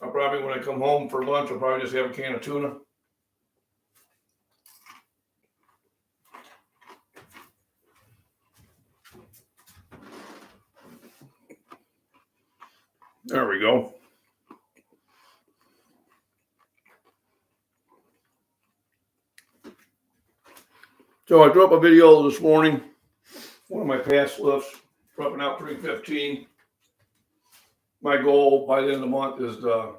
A: I'll probably, when I come home for lunch, I'll probably just have a can of tuna. There we go. So I drew up a video this morning, one of my past lifts, dropping out 315. My goal by the end of the month is to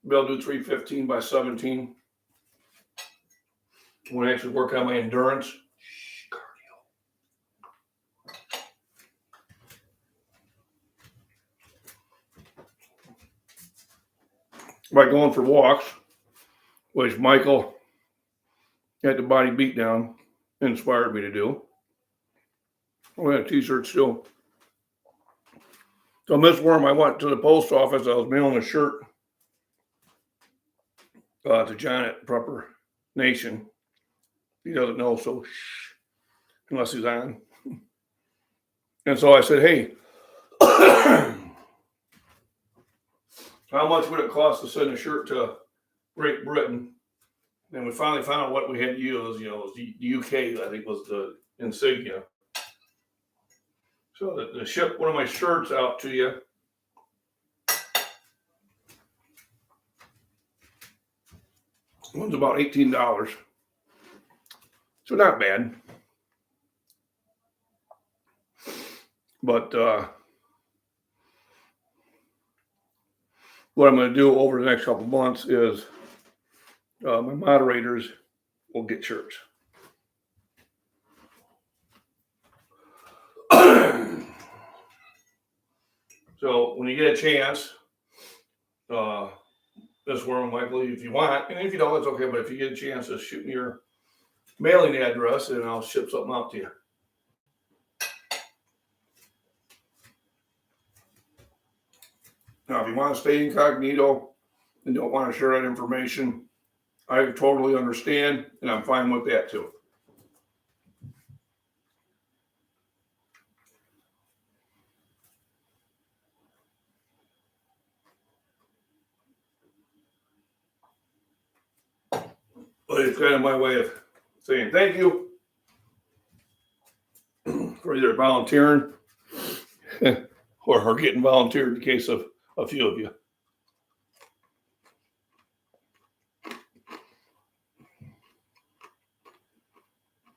A: be able to do 315 by 17. I want to actually work on my endurance. By going for walks, which Michael at the Body Beatdown inspired me to do. I got a t-shirt still. So Miss Worm, I went to the post office. I was mailing a shirt to John at Prepper Nation. He doesn't know, so shh, unless he's on. And so I said, hey, how much would it cost to send a shirt to Great Britain? And we finally found out what we had to use. You know, it was the UK, I think, was the insignia. So to ship one of my shirts out to you, one's about $18. So not bad. But what I'm going to do over the next couple of months is my moderators will get shirts. So when you get a chance, this one, Michael, if you want, and if you don't, it's okay. But if you get a chance, just shoot me your mailing address, and I'll ship something out to you. Now, if you want to stay incognito and don't want to share that information, I totally understand, and I'm fine with that too. But it's kind of my way of saying thank you for either volunteering or getting volunteered in the case of a few of you.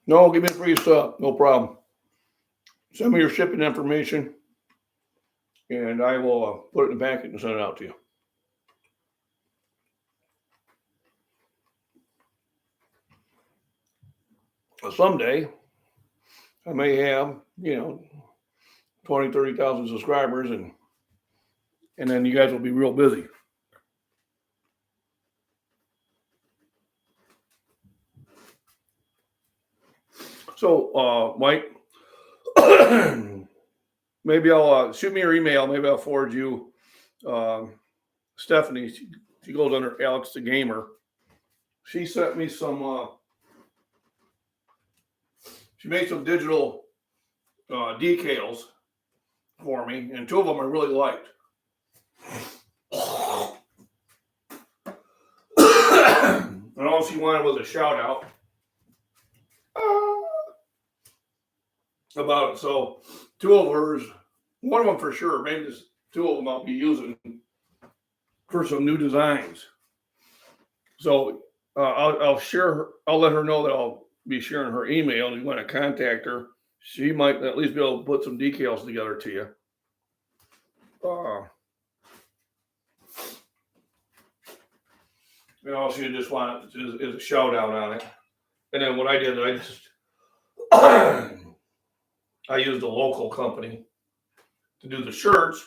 A: No, give me the free stuff. No problem. Send me your shipping information, and I will put it in the packet and send it out to you. Someday, I may have, 20, 30,000 subscribers, and then you guys will be real busy. So, Mike, maybe I'll shoot me your email. Maybe I'll forward you Stephanie. She goes under Alex the Gamer. She sent me some. She made some digital decals for me, and two of them I really liked. And all she wanted was a shout out about it. So two of hers, one of them for sure, maybe just two of them I'll be using for some new designs. So I'll share. I'll let her know that I'll be sharing her email. If you want to contact her, she might at least be able to put some decals together to you. And all she just wanted is a shout out on it. And then what I did, I just I used a local company to do the shirts.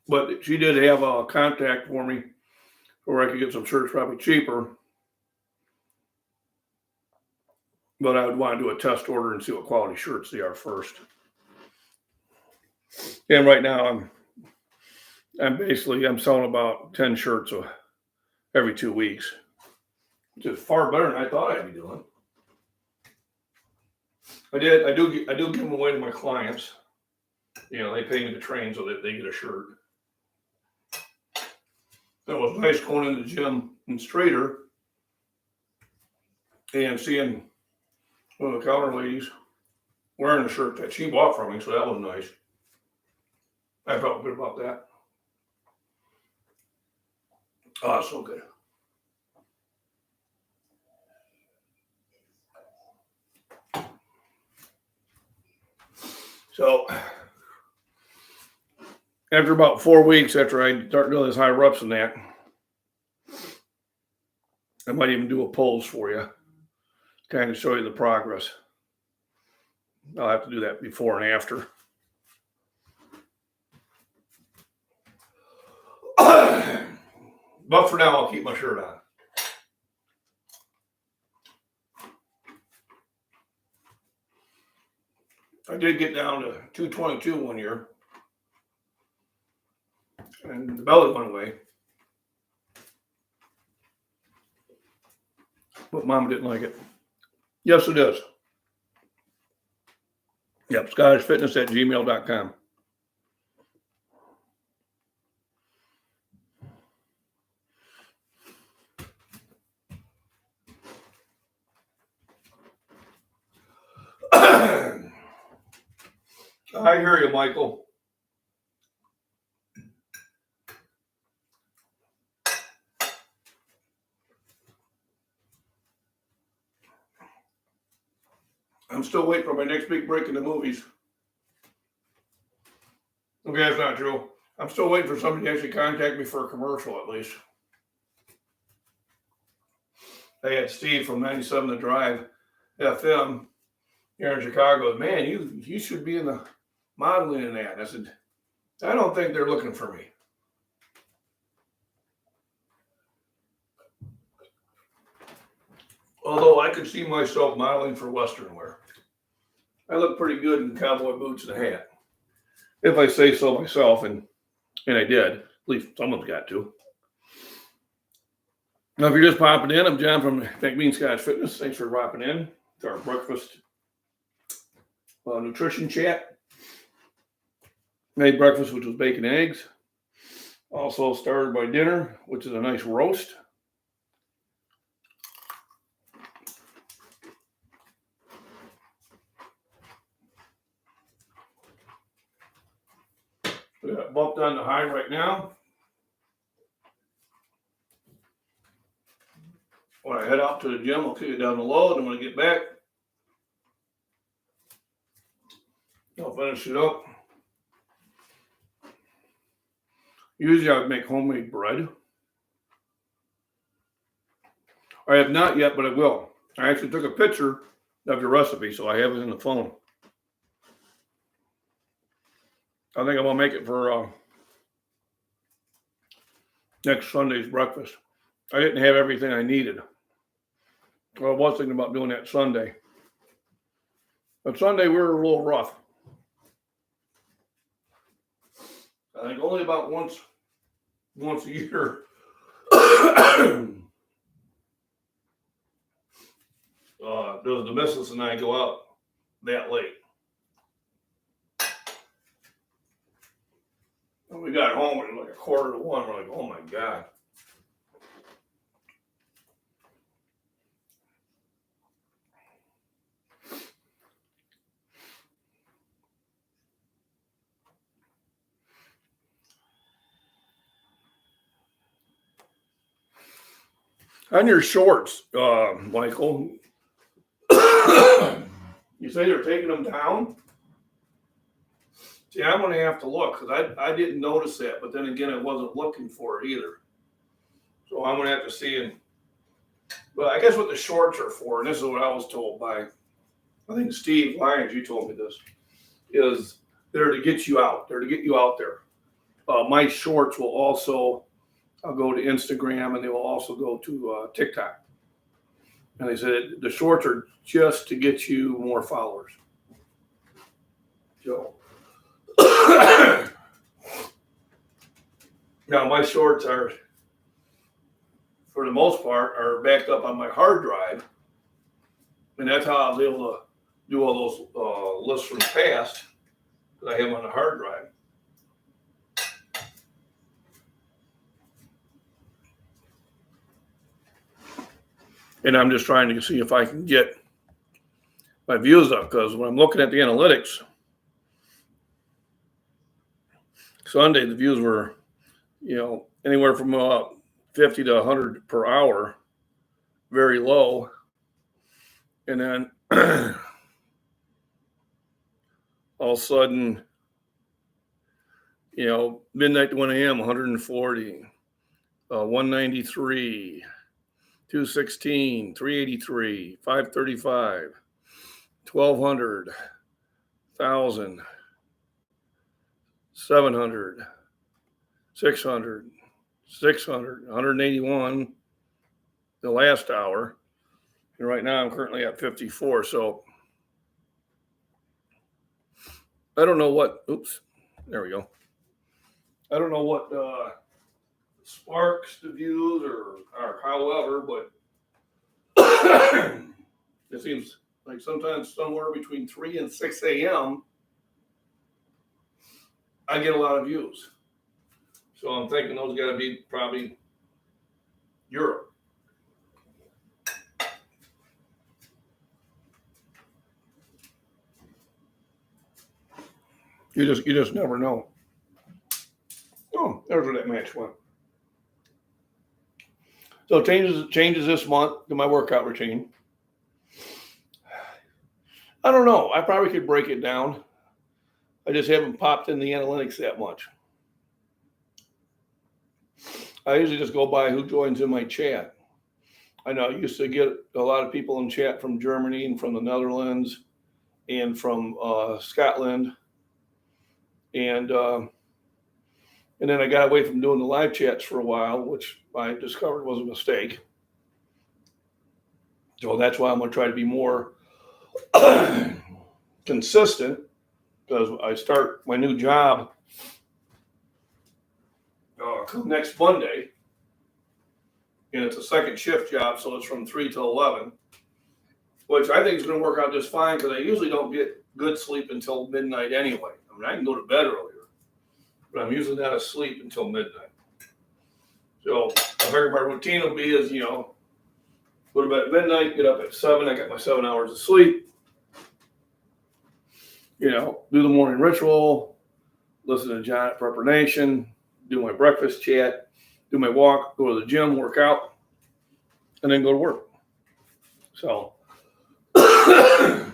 A: But she did have a contact for me where I could get some shirts probably cheaper. But I would want to do a test order and see what quality shirts they are first. And right now I'm selling about 10 shirts every 2 weeks, which is far better than I thought I'd be doing. I do give them away to my clients. They pay me to train so that they get a shirt. It was nice going in the gym in Strader and seeing one of the counter ladies wearing a shirt that she bought from me, so that was nice. I felt good about that. Oh, so good. So after about 4 weeks after I start doing this high reps and that, I might even do a pulse for you, kind of show you the progress. I'll have to do that before and after. But for now, I'll keep my shirt on. I did get down to 222 one year, and the belly went away. But Mama didn't like it. Yes, it is. Yep, scottishfitness@gmail.com. I hear you, Michael. I'm still waiting for my next big break in the movies. Okay, that's not true. I'm still waiting for somebody to actually contact me for a commercial, at least. I had Steve from 97 The Drive FM here in Chicago. Man, you should be in the modeling in that. And I said, I don't think they're looking for me. Although I could see myself modeling for Western wear. I look pretty good in cowboy boots and a hat. If I say so myself, and I did. At least someone's got to. Now, if you're just popping in, I'm John from McBean Scotch Fitness. Thanks for popping in to our breakfast nutrition chat. Made breakfast, which was bacon and eggs. Also started by dinner, which is a nice roast. We got bumped on the high right now. When I head out to the gym, I'll kick it down the low, and when I get back, I'll finish it up. Usually I would make homemade bread. I have not yet, but I will. I actually took a picture of your recipe, so I have it in the phone. I think I'm going to make it for next Sunday's breakfast. I didn't have everything I needed. Well, I was thinking about doing that Sunday. But Sunday, we were a little rough. I think only about once a year. Does the missus and I go out that late. When we got home, it was like 1:45. We're like, oh my God. On your shorts, Michael, you say they're taking them down? See, I'm going to have to look because I didn't notice that, but then again, I wasn't looking for it either. So I'm going to have to see. But I guess what the shorts are for, and this is what I was told by, I think Steve Lyons, you told me this, is they're to get you out. They're to get you out there. My shorts will also, I'll go to Instagram, and they will also go to TikTok. And they said the shorts are just to get you more followers. So now my shorts are, for the most part, are backed up on my hard drive, and that's how I was able to do all those lists from the past that I have on the hard drive. And I'm just trying to see if I can get my views up, because when I'm looking at the analytics, Sunday the views were, anywhere from 50 to 100 per hour, very low. And then all of a sudden, midnight to 1 a.m., 140, 193, 216, 383, 535, 1,200, 1,000, 700, 600, 600, 181 the last hour. And right now I'm currently at 54. So I don't know what, there we go. I don't know what sparks the views or however, but it seems like sometimes somewhere between 3 and 6 a.m. I get a lot of views. So I'm thinking those got to be probably Europe. You just never know. Oh, there's where that match went. So changes this month to my workout routine. I don't know. I probably could break it down. I just haven't popped in the analytics that much. I usually just go by who joins in my chat. I know I used to get a lot of people in chat from Germany and from the Netherlands and from Scotland. And then I got away from doing the live chats for a while, which I discovered was a mistake. So that's why I'm going to try to be more consistent, because I start my new job next Monday. And it's a second shift job, so it's from 3 to 11, which I think is going to work out just fine because I usually don't get good sleep until midnight anyway. I mean, I can go to bed earlier, but I'm usually not asleep until midnight. So I figure my routine will be is, go to bed at midnight, get up at 7. I got my 7 hours of sleep. Do the morning ritual, listen to John at Prepper Nation, do my breakfast chat, do my walk, go to the gym, work out, and then go to work. So I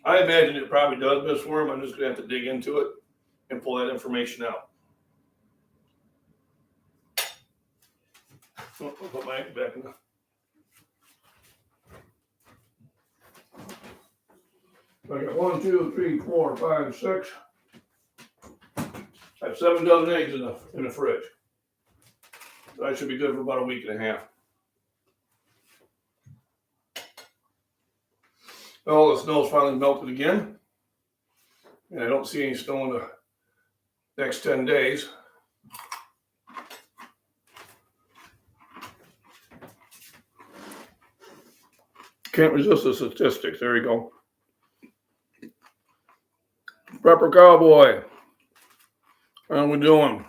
A: imagine it probably does miss worm. I'm just going to have to dig into it and pull that information out. I'll put my back in. I got 1, 2, 3, 4, 5, 6. I have 7 dozen eggs in the fridge. So I should be good for about a week and a half. Oh, the snow's finally melted again. And I don't see any snow in the next 10 days. Can't resist the statistics. There you go. Prepper Cowboy. How we doing?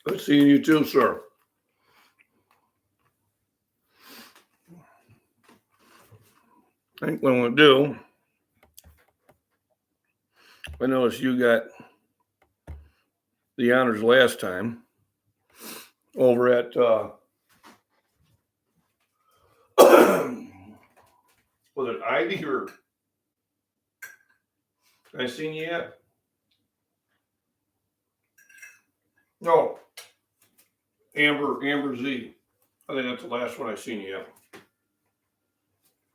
A: Good seeing you too, sir. I think what I'm going to do, I noticed you got the honors last time over at, was it Ivy or, have I seen you yet? No. Amber Z. I think that's the last one I've seen you yet.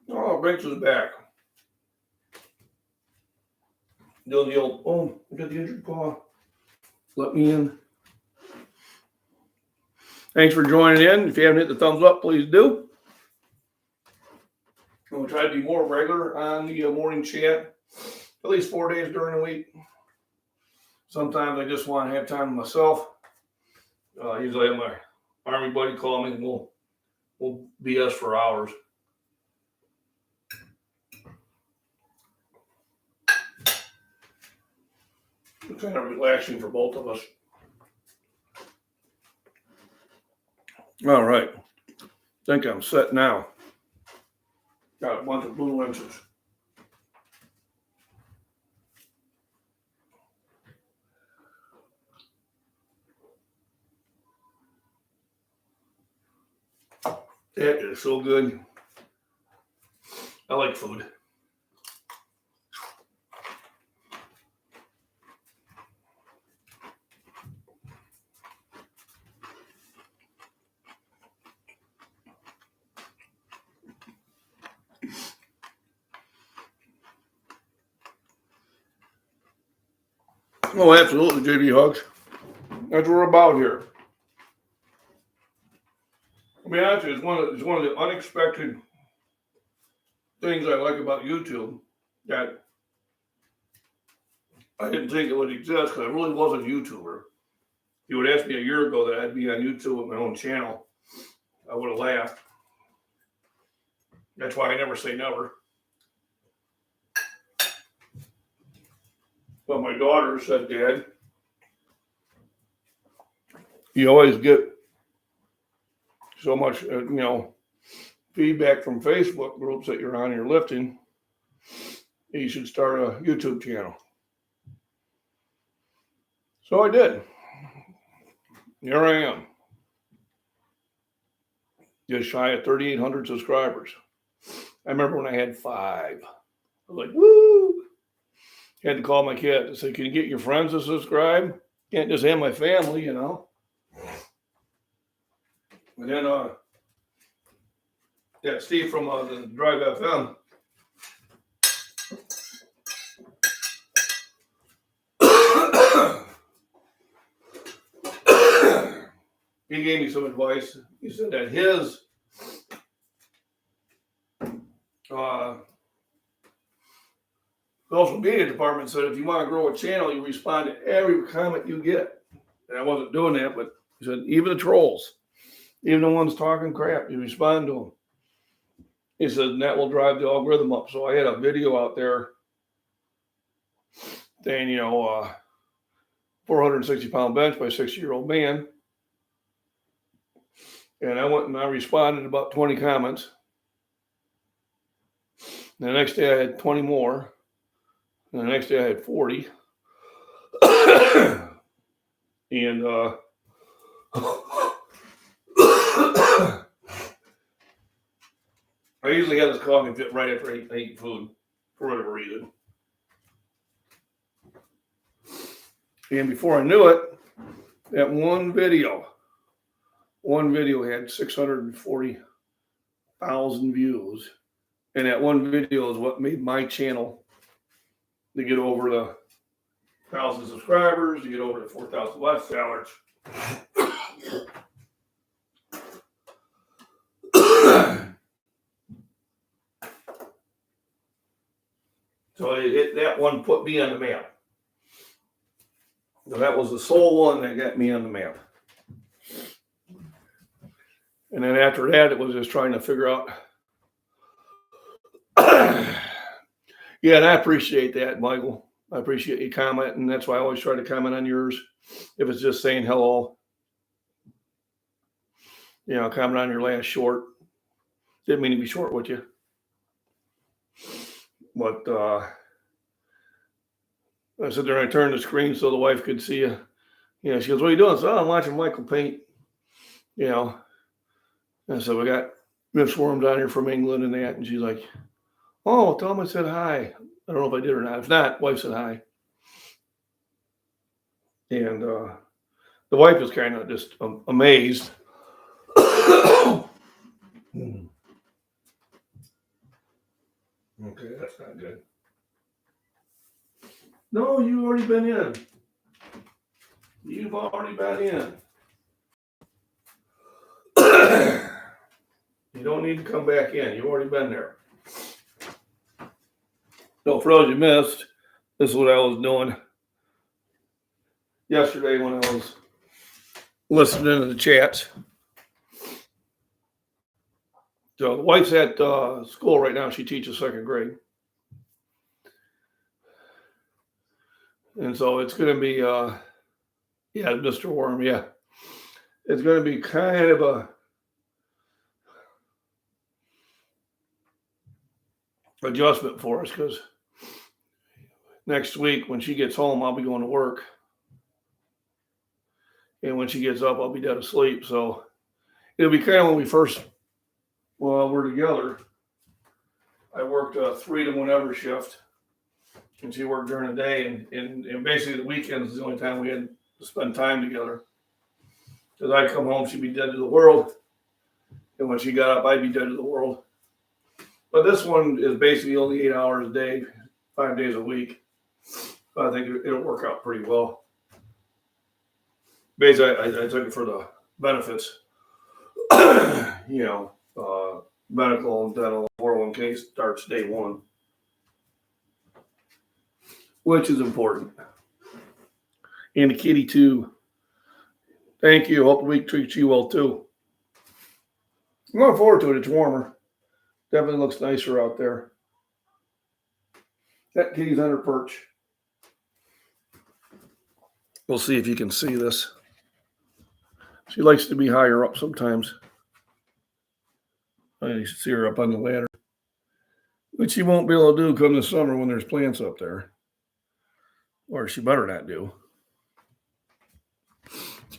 A: Oh, Banks is back. Doing the old, I got the injured paw. Let me in. Thanks for joining in. If you haven't hit the thumbs up, please do. We'll try to be more regular on the morning chat, at least 4 days during the week. Sometimes I just want to have time to myself. Usually I have my Army buddy call me and we'll BS for hours. It's kind of relaxing for both of us. All right. I think I'm set now. Got a bunch of blue lenses. That is so good. I like food. Oh, absolutely, JD Hugs. That's what we're about here. I mean, actually, it's one of the unexpected things I like about YouTube that I didn't think it would exist because I really wasn't a YouTuber. If you would ask me a year ago that I'd be on YouTube with my own channel, I would have laughed. That's why I never say never. But my daughter said, Dad, you always get so much, feedback from Facebook groups that you're on, you're lifting. You should start a YouTube channel. So I did. Here I am. just shy of 3,800 subscribers. I remember when I had 5. I was like, woo! Had to call my kid and say, can you get your friends to subscribe? Can't just have my family, you know. And then, yeah, Steve from the Drive FM. He gave me some advice. He said that his social media department said if you want to grow a channel, you respond to every comment you get. And I wasn't doing that, but he said even the trolls, even the ones talking crap, you respond to them. He said, and that will drive the algorithm up. So I had a video out there saying, 460-pound bench by a 60-year-old man. And I went and I responded to about 20 comments. And the next day I had 20 more. And the next day I had 40. And I usually have this coffee fit right after I eat food for whatever reason. And before I knew it, that one video had 640,000 views. And that one video is what made my channel to get over the 1,000 subscribers, to get over the 4,000 watch hours. So that one put me on the map. So that was the sole one that got me on the map. And then after that, it was just trying to figure out. Yeah, and I appreciate that, Michael. I appreciate you commenting. That's why I always try to comment on yours. If it's just saying hello. Comment on your last short. Didn't mean to be short with you. But I said there, I turned the screen so the wife could see you. She goes, what are you doing? I said, I'm watching Michael paint. And so we got Miss Worms on here from England and that. And she's like, oh, tell him I said hi. I don't know if I did or not. If not, wife said hi. And the wife was kind of just amazed. Okay, that's not good. No, you've already been in. You've already been in. You don't need to come back in. You've already been there. So for those you missed, this is what I was doing yesterday when I was listening to the chats. So the wife's at school right now. She teaches 2nd grade. And so it's going to be, Mr. Worm, yeah. It's going to be kind of a adjustment for us because next week when she gets home, I'll be going to work. And when she gets up, I'll be dead asleep. So it'll be kind of when we first, we're together. I worked a 3 to whenever shift. And she worked during the day. And basically the weekends is the only time we had to spend time together. Because I'd come home, she'd be dead to the world. And when she got up, I'd be dead to the world. But this one is basically only 8 hours a day, 5 days a week. So I think it'll work out pretty well. Basically, I took it for the benefits. Medical and dental 401k starts day 1. Which is important. And the kitty too. Thank you. Hope the week treats you well too. I'm looking forward to it. It's warmer. Definitely looks nicer out there. That kitty's on her perch. We'll see if you can see this. She likes to be higher up sometimes. I see her up on the ladder. Which she won't be able to do come the summer when there's plants up there. Or she better not do.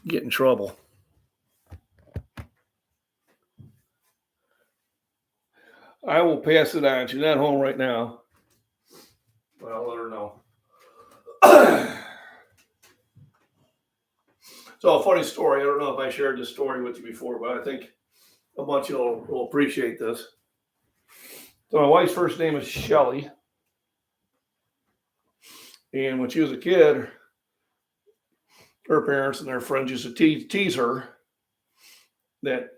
A: Get in trouble. I will pass it on. She's not home right now, but I'll let her know. So a funny story. I don't know if I shared this story with you before, but I think a bunch of you will appreciate this. So my wife's first name is Shelly, and when she was a kid, her parents and their friends used to tease her that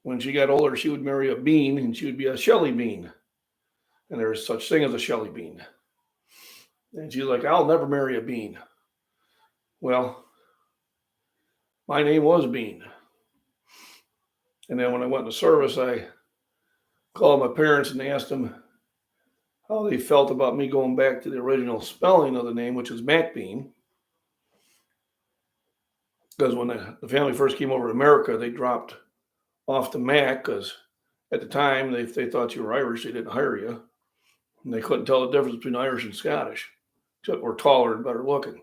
A: when she got older, she would marry a bean and she would be a Shelly bean. And there's such thing as a Shelly bean. And she's like, I'll never marry a bean. Well, my name was Bean. And then when I went to service, I called my parents and asked them how they felt about me going back to the original spelling of the name, which is Mac Bean. Because when the family first came over to America, they dropped off the Mac because at the time they thought you were Irish, they didn't hire you. And they couldn't tell the difference between Irish and Scottish, except we're taller and better looking.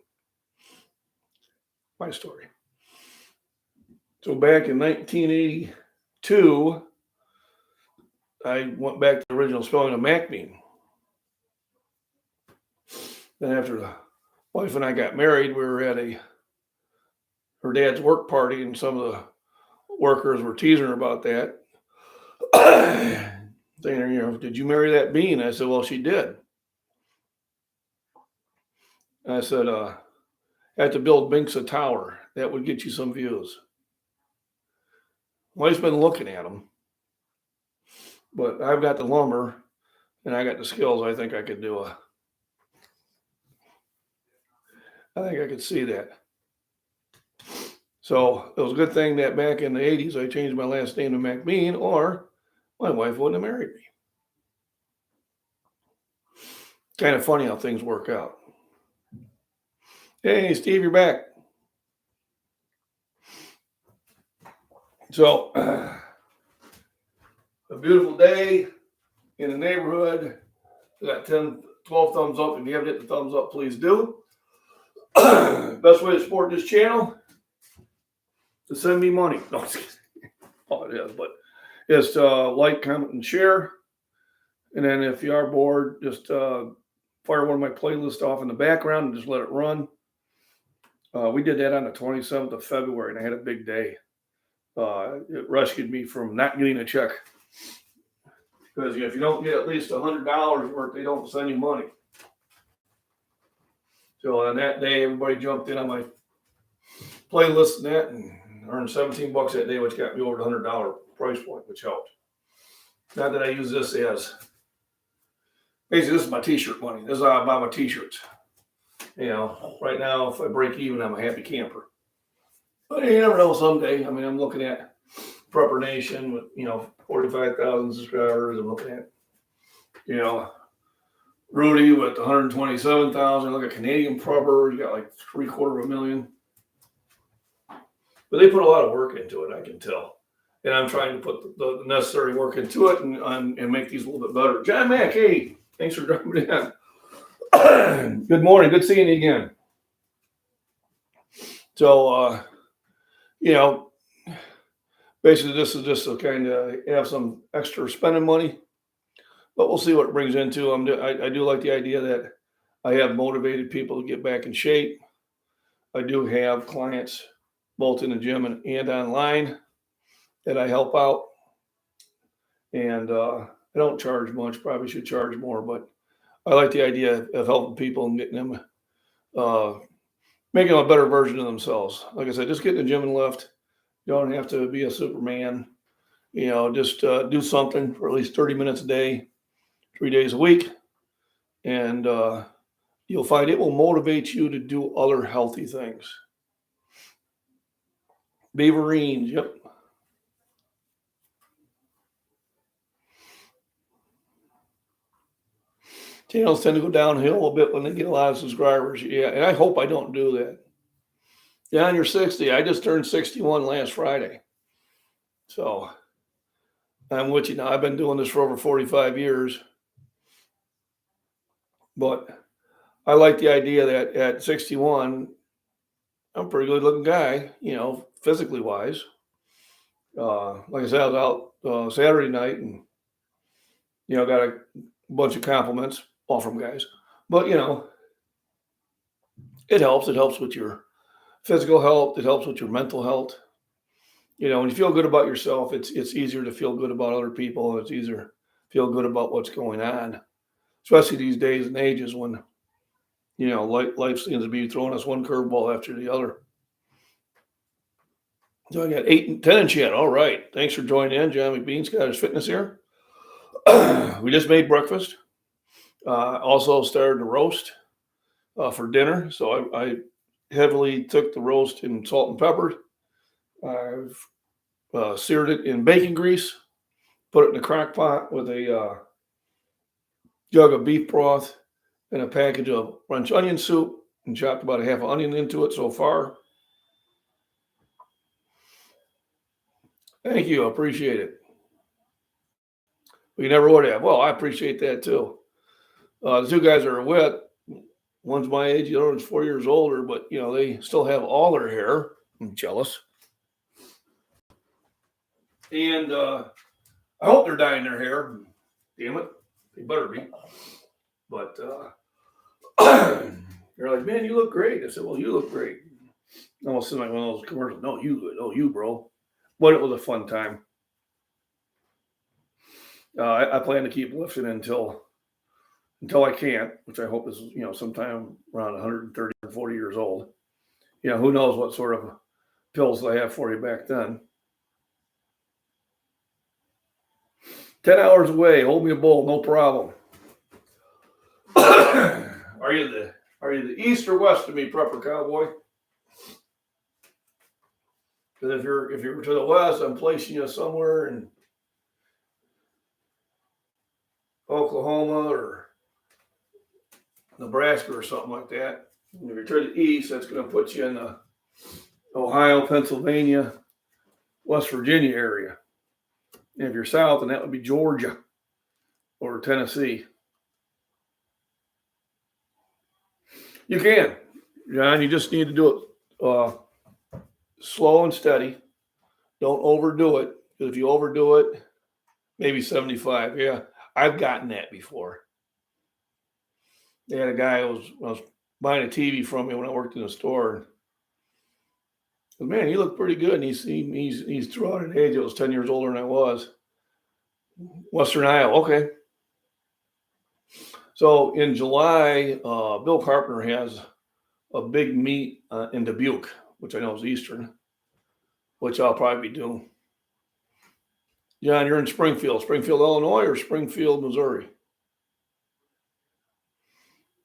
A: My story. So back in 1982, I went back to the original spelling of Mac Bean. Then after the wife and I got married, we were at her dad's work party, and some of the workers were teasing her about that. Saying, did you marry that Bean? I said, well, she did. I said, had to build Binks a tower. That would get you some views. Wife's been looking at them, but I've got the lumber and I got the skills. I think I could see that. So it was a good thing that back in the 80s, I changed my last name to McBean, or my wife wouldn't have married me. Kind of funny how things work out. Hey, Steve, you're back. So, a beautiful day in the neighborhood. We got 10, 12 thumbs up. If you haven't hit the thumbs up, please do. Best way to support this channel to send me money. No, it's kidding. Oh, it is, but it's like, comment, and share. And then if you are bored, just fire one of my playlists off in the background and just let it run. We did that on the 27th of February, and I had a big day. It rescued me from not getting a check. Because if you don't get at least $100 worth, they don't send you money. So on that day, everybody jumped in on my playlist and that, and earned $17 that day, which got me over the $100 price point, which helped. Not that I use this as, basically this is my t-shirt money. This is how I buy my t-shirts. Right now, if I break even, I'm a happy camper. But you never know someday. I mean, I'm looking at Prepper Nation with, 45,000 subscribers. I'm looking at, Rudy with 127,000. Look at Canadian Prepper. You got like 750,000. But they put a lot of work into it, I can tell. And I'm trying to put the necessary work into it and make these a little bit better. John Mack, hey, thanks for dropping in. Good morning. Good seeing you again. So, basically this is just to kind of have some extra spending money, but we'll see what it brings into. I do like the idea that I have motivated people to get back in shape. I do have clients both in the gym and online that I help out. And I don't charge much, probably should charge more, but I like the idea of helping people and getting them, making them a better version of themselves. Like I said, just get in the gym and lift. You don't have to be a Superman. Just do something for at least 30 minutes a day, 3 days a week. And you'll find it will motivate you to do other healthy things. Beaverines, yep. Channels tend to go downhill a bit when they get a lot of subscribers. Yeah, and I hope I don't do that. John, you're 60. I just turned 61 last Friday. So I'm with you now. I've been doing this for over 45 years. But I like the idea that at 61, I'm a pretty good looking guy, physically wise. Like I said, I was out Saturday night and Got a bunch of compliments all from guys, but it helps. It helps with your physical health. It helps with your mental health. When you feel good about yourself, it's easier to feel good about other people. It's easier to feel good about what's going on, especially these days and ages when life seems to be throwing us one curveball after the other. So I got 8 and 10 in chat. All right, thanks for joining in, John McBean, Scottish Fitness here. We just made breakfast. Also started to roast for dinner. So I heavily took the roast in salt and pepper. I've seared it in bacon grease, put it in a crock pot with a jug of beef broth and a package of French onion soup, and chopped about a half an onion into it so far. Thank you. I appreciate it. We never would have. Well, I appreciate that too. The two guys are wet. One's my age, the other one's 4 years older, but they still have all their hair. I'm jealous. And I hope they're dyeing their hair. Damn it. They better be. But they're like, man, you look great. I said, well, you look great. Almost like one of those commercials. No, you good. Oh, you, bro. But it was a fun time. I plan to keep lifting until I can't, which I hope is, sometime around 130 or 40 years old. Who knows what sort of pills they have for you back then. 10 hours away, hold me a bowl, no problem. Are you the east or west of me, Prepper Cowboy? Because if you're to the west, I'm placing you somewhere in Oklahoma or Nebraska or something like that. And if you're to the east, that's going to put you in the Ohio, Pennsylvania, West Virginia area. And if you're south, then that would be Georgia or Tennessee. You can, John. You just need to do it slow and steady. Don't overdo it. Because if you overdo it, maybe 75. Yeah, I've gotten that before. They had a guy who was buying a TV from me when I worked in the store. But man, he looked pretty good. And he's throughout an age. I was 10 years older than I was. Western Iowa. Okay. So in July, Bill Carpenter has a big meet in Dubuque, which I know is Eastern, which I'll probably be doing. John, you're in Springfield, Illinois, or Springfield, Missouri?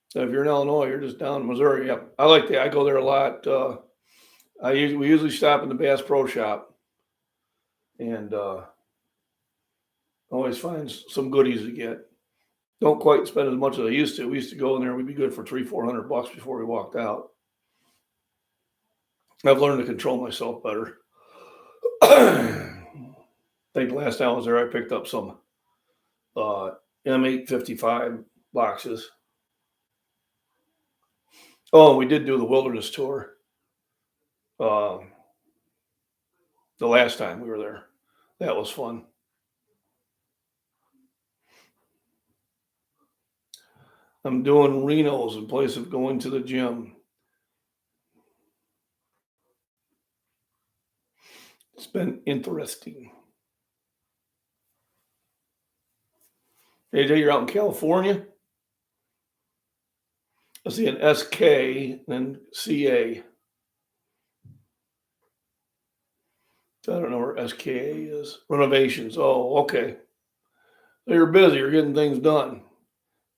A: So if you're in Illinois, you're just down in Missouri. Yep, I like that. I go there a lot. We usually stop in the Bass Pro Shop, and always find some goodies to get. Don't quite spend as much as I used to. We used to go in there. We'd be good for $300-400 before we walked out. I've learned to control myself better. I think last time I was there, I picked up some M855 boxes. Oh, we did do the wilderness tour. The last time we were there, that was fun. I'm doing Reno's in place of going to the gym. It's been interesting. AJ, you're out in California? I see an SK and CA. I don't know where SKA is. Renovations. Oh, okay. So you're busy. You're getting things done.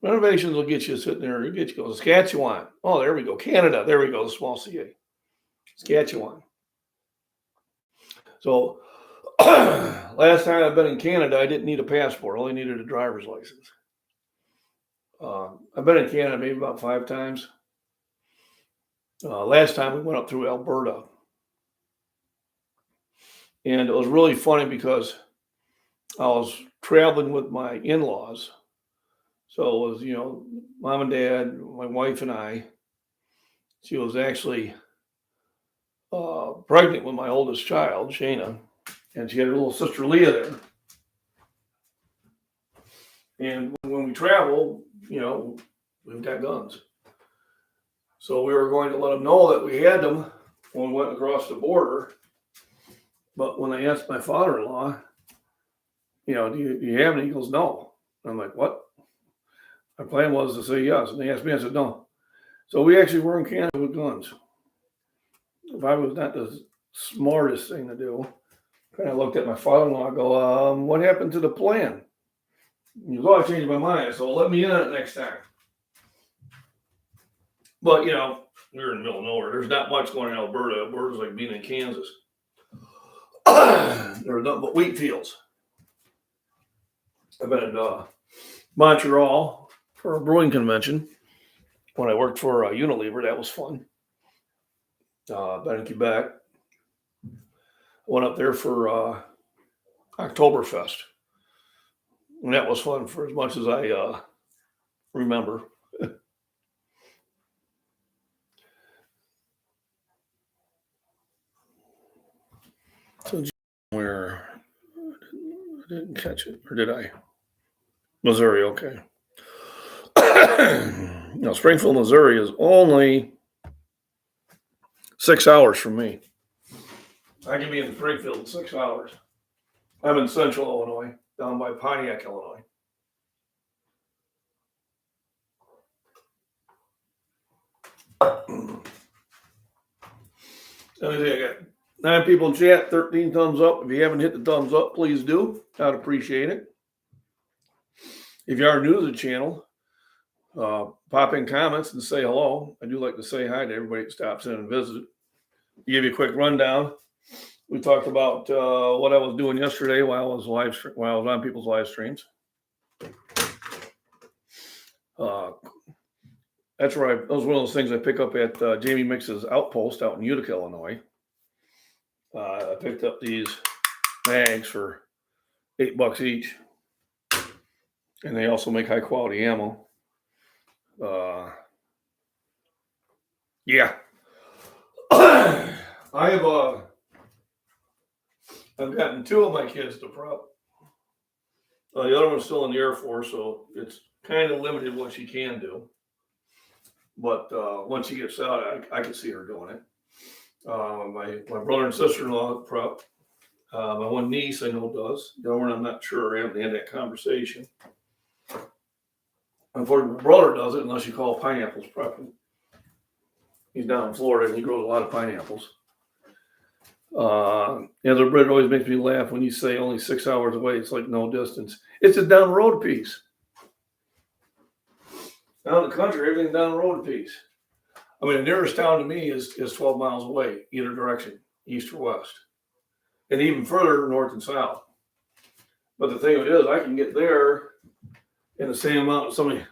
A: Renovations will get you sitting there. You'll get you go. Saskatchewan. Oh, there we go. Canada. There we go. The small CA. Saskatchewan. So last time I've been in Canada, I didn't need a passport. I only needed a driver's license. I've been in Canada maybe about 5 times. Last time we went up through Alberta. And it was really funny because I was traveling with my in-laws. So it was, mom and dad, my wife and I. She was actually pregnant with my oldest child, Shayna. And she had her little sister Leah there. And when we travel, we've got guns. So we were going to let them know that we had them when we went across the border. But when I asked my father-in-law, do you have any? He goes, no. I'm like, what? My plan was to say yes. And they asked me, I said, no. So we actually were in Canada with guns. Probably was not the smartest thing to do. Kind of looked at my father-in-law and go, what happened to the plan? He goes, oh, I changed my mind. So let me in on it next time. But, we were in the middle of nowhere. There's not much going in Alberta. Alberta's like being in Kansas. There were nothing but wheat fields. I've been in Montreal for a brewing convention. When I worked for Unilever, that was fun. Been in Quebec. I went up there for Oktoberfest. And that was fun for as much as I remember. So where I didn't catch it, or did I? Missouri, okay. Now, Springfield, Missouri is only 6 hours from me. I can be in Springfield in 6 hours. I'm in central Illinois, down by Pontiac, Illinois. I got 9 people in chat, 13 thumbs up. If you haven't hit the thumbs up, please do. I'd appreciate it. If you are new to the channel, pop in comments and say hello. I do like to say hi to everybody that stops in and visits. Give you a quick rundown. We talked about what I was doing yesterday while I was on people's live streams. That was one of those things I pick up at Jamie Mix's Outpost out in Utica, Illinois. I picked up these mags for $8 each, and they also make high quality ammo. Yeah. I've gotten 2 of my kids to prep. The other one's still in the Air Force, so it's kind of limited what she can do. But once she gets out, I can see her doing it. My brother and sister-in-law prep. My one niece I know does. The other one I'm not sure. I haven't had that conversation. Unfortunately, my brother does it unless you call pineapples prepping. He's down in Florida and he grows a lot of pineapples. The other bread always makes me laugh when you say only 6 hours away. It's like no distance. It's a down the road piece. Down in the country, everything down the road a piece. I mean, the nearest town to me is 12 miles away, either direction, east or west. And even further north and south. But the thing of it is, I can get there in the same amount as somebody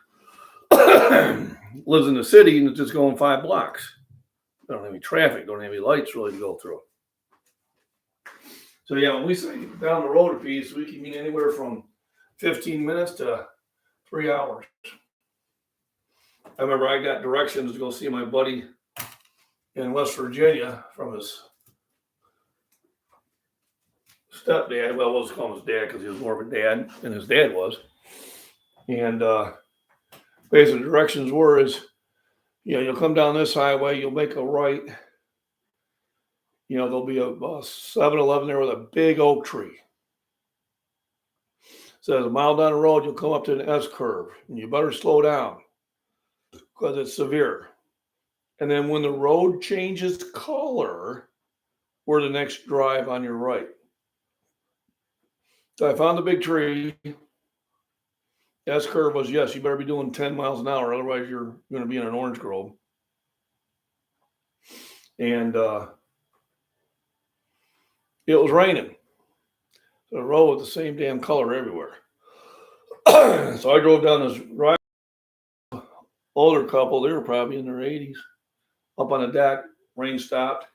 A: lives in the city and it's just going 5 blocks. They don't have any traffic, don't have any lights really to go through. So yeah, when we say down the road a piece, we can mean anywhere from 15 minutes to 3 hours. I remember I got directions to go see my buddy in West Virginia from his stepdad. Well, I was calling his dad because he was more of a dad than his dad was. And basically the directions were you'll come down this highway, you'll make a right. There'll be a 7-Eleven there with a big oak tree. So a mile down the road, you'll come up to an S curve and you better slow down because it's severe. And then when the road changes color, we're the next drive on your right. So I found the big tree. S curve was, yes, you better be doing 10 miles an hour. Otherwise, you're going to be in an orange grove. And it was raining. So the road was the same damn color everywhere. So I drove down this right. Older couple, they were probably in their 80s. Up on the deck, rain stopped.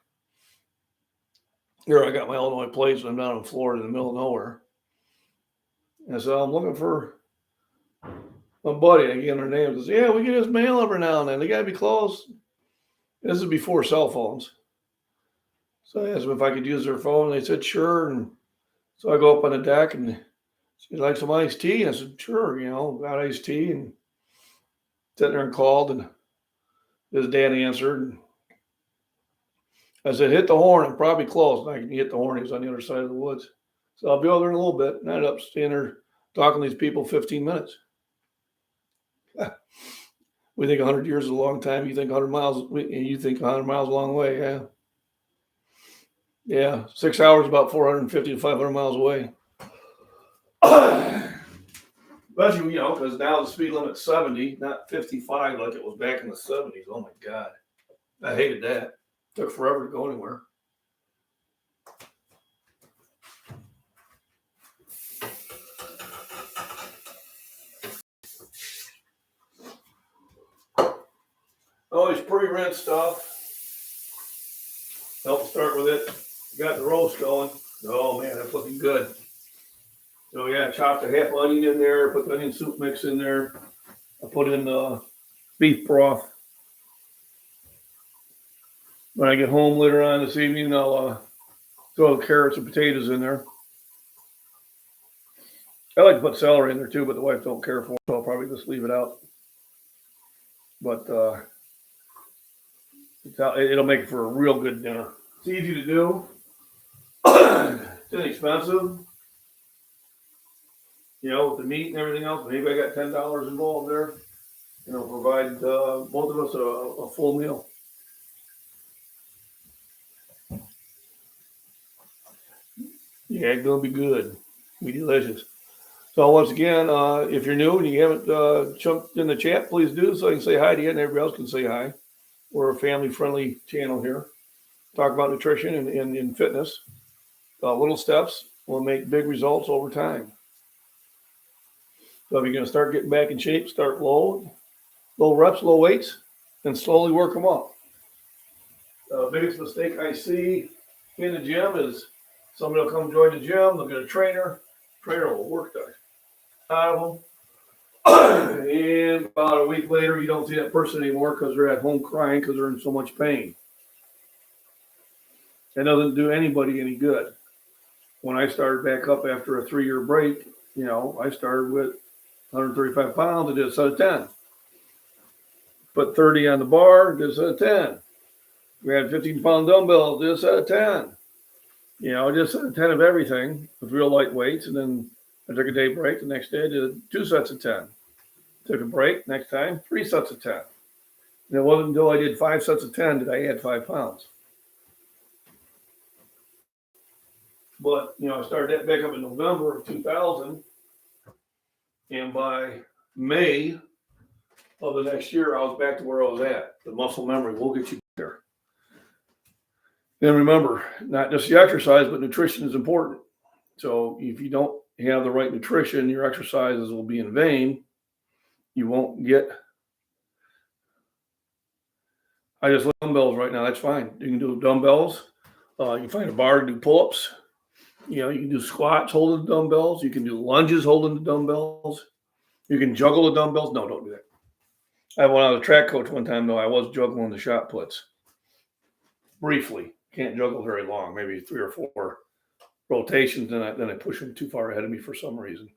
A: Here I got my Illinois plates and I'm down in Florida in the middle of nowhere. And so I'm looking for my buddy. I gave him their name. He says, yeah, we get his mail every now and then. They got to be close. This is before cell phones. So I asked them if I could use their phone. They said, sure. And so I go up on the deck and "You'd like some iced tea?" And I said, "Sure." Got iced tea and sitting there and called, and his dad answered. And I said, "Hit the horn. I'm probably close." And I can hit the horn. He was on the other side of the woods. So I'll be over there in a little bit. And I ended up staying there talking to these people 15 minutes. We think 100 years is a long time. You think 100 miles, you think 100 miles a long way. Yeah. Yeah. 6 hours, about 450 to 500 miles away. Especially, because now the speed limit's 70, not 55 like it was back in the 70s. Oh my God. I hated that. Took forever to go anywhere. Always pre-rinse stuff. Help start with it. Got the roast going. Oh man, that's looking good. So yeah, chopped a half onion in there, put the onion soup mix in there. I put in beef broth. When I get home later on this evening, I'll throw the carrots and potatoes in there. I like to put celery in there too, but the wife don't care for it, so I'll probably just leave it out. But it'll make it for a real good dinner. It's easy to do. It's inexpensive. With the meat and everything else. Maybe I got $10 involved there. Provide both of us a full meal. Yeah, it's gonna be good. Be delicious. So once again, if you're new and you haven't jumped in the chat, please do so I can say hi to you and everybody else can say hi. We're a family-friendly channel here. Talk about nutrition and fitness. Little steps will make big results over time. So if you're going to start getting back in shape, start low reps, low weights, and slowly work them up. The biggest mistake I see in the gym is somebody will come join the gym, they'll get a trainer will work that out of them. And about a week later, you don't see that person anymore because they're at home crying because they're in so much pain. It doesn't do anybody any good. When I started back up after a 3-year break, I started with 135 pounds, I did a set of 10. Put 30 on the bar, did a set of 10. We had 15-pound dumbbells, did a set of 10. Just a set of 10 of everything with real light weights. And then I took a day break. The next day I did 2 sets of 10. Took a break, next time, 3 sets of 10. And it wasn't until I did 5 sets of 10 did I add 5 pounds. But, I started that back up in November of 2000. And by May of the next year, I was back to where I was at. The muscle memory will get you there. And remember, not just the exercise, but nutrition is important. So if you don't have the right nutrition, your exercises will be in vain. You won't get. I just love dumbbells right now. That's fine. You can do dumbbells. You can find a bar to do pull-ups. You can do squats holding the dumbbells. You can do lunges holding the dumbbells. You can juggle the dumbbells. No, don't do that. I went on a track coach one time, though. I was juggling the shot puts. Briefly. Can't juggle very long. Maybe 3 or 4 rotations. Then I push them too far ahead of me for some reason.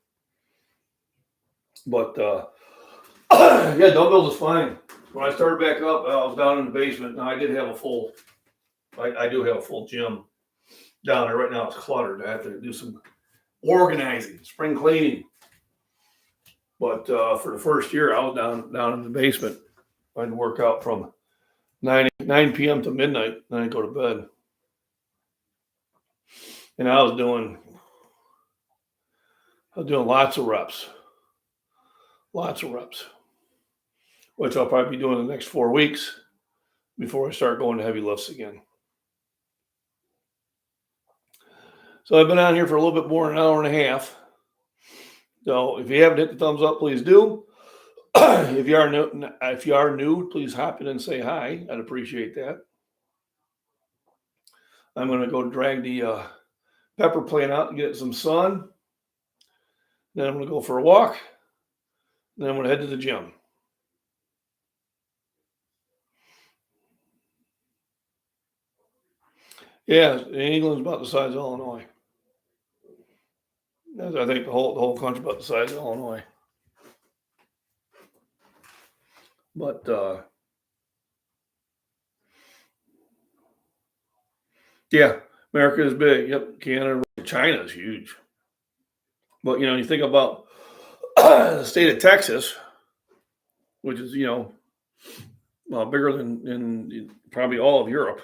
A: But, yeah, dumbbells is fine. When I started back up, I was down in the basement. Now, I do have a full gym down there. Right now, it's cluttered. I have to do some organizing, spring cleaning. But for the first year, I was down in the basement. I'd work out from 9 p.m. to midnight. Then I'd go to bed. And I was doing lots of reps. Lots of reps. Which I'll probably be doing the next 4 weeks before I start going to heavy lifts again. So I've been on here for a little bit more than an hour and a half. So if you haven't hit the thumbs up, please do. If you are new, please hop in and say hi. I'd appreciate that. I'm going to go drag the pepper plant out and get some sun. Then I'm going to go for a walk. Then I'm going to head to the gym. Yeah, England's about the size of Illinois. I think the whole country about the size of Illinois. But yeah, America is big. Yep, Canada, China is huge. But you think about the state of Texas, which is bigger than probably all of Europe.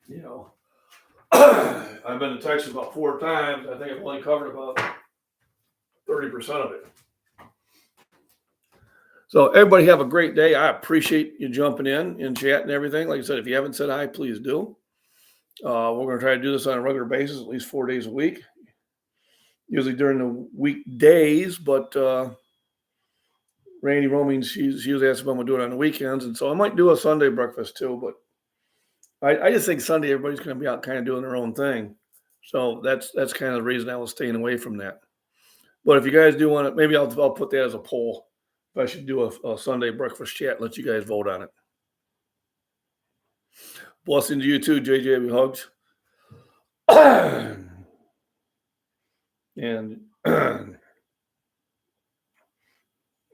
A: You know, I've been to Texas about 4 times. I think I've only covered about 30% of it. So everybody have a great day. I appreciate you jumping in and chat and everything. Like I said, if you haven't said hi, please do. We're going to try to do this on a regular basis, at least 4 days a week, usually during the weekdays. But Randy Roaming, she's usually asks if I'm going to do it on the weekends. And so I might do a Sunday breakfast too. But I just think Sunday everybody's going to be out kind of doing their own thing. So that's kind of the reason I was staying away from that. But if you guys do want to, maybe I'll put that as a poll. If I should do a Sunday breakfast chat, let you guys vote on it. Blessing to you too, JJ. Hugs. And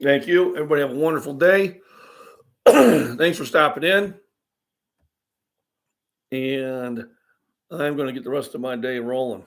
A: thank you. Everybody have a wonderful day. Thanks for stopping in. And I'm going to get the rest of my day rolling.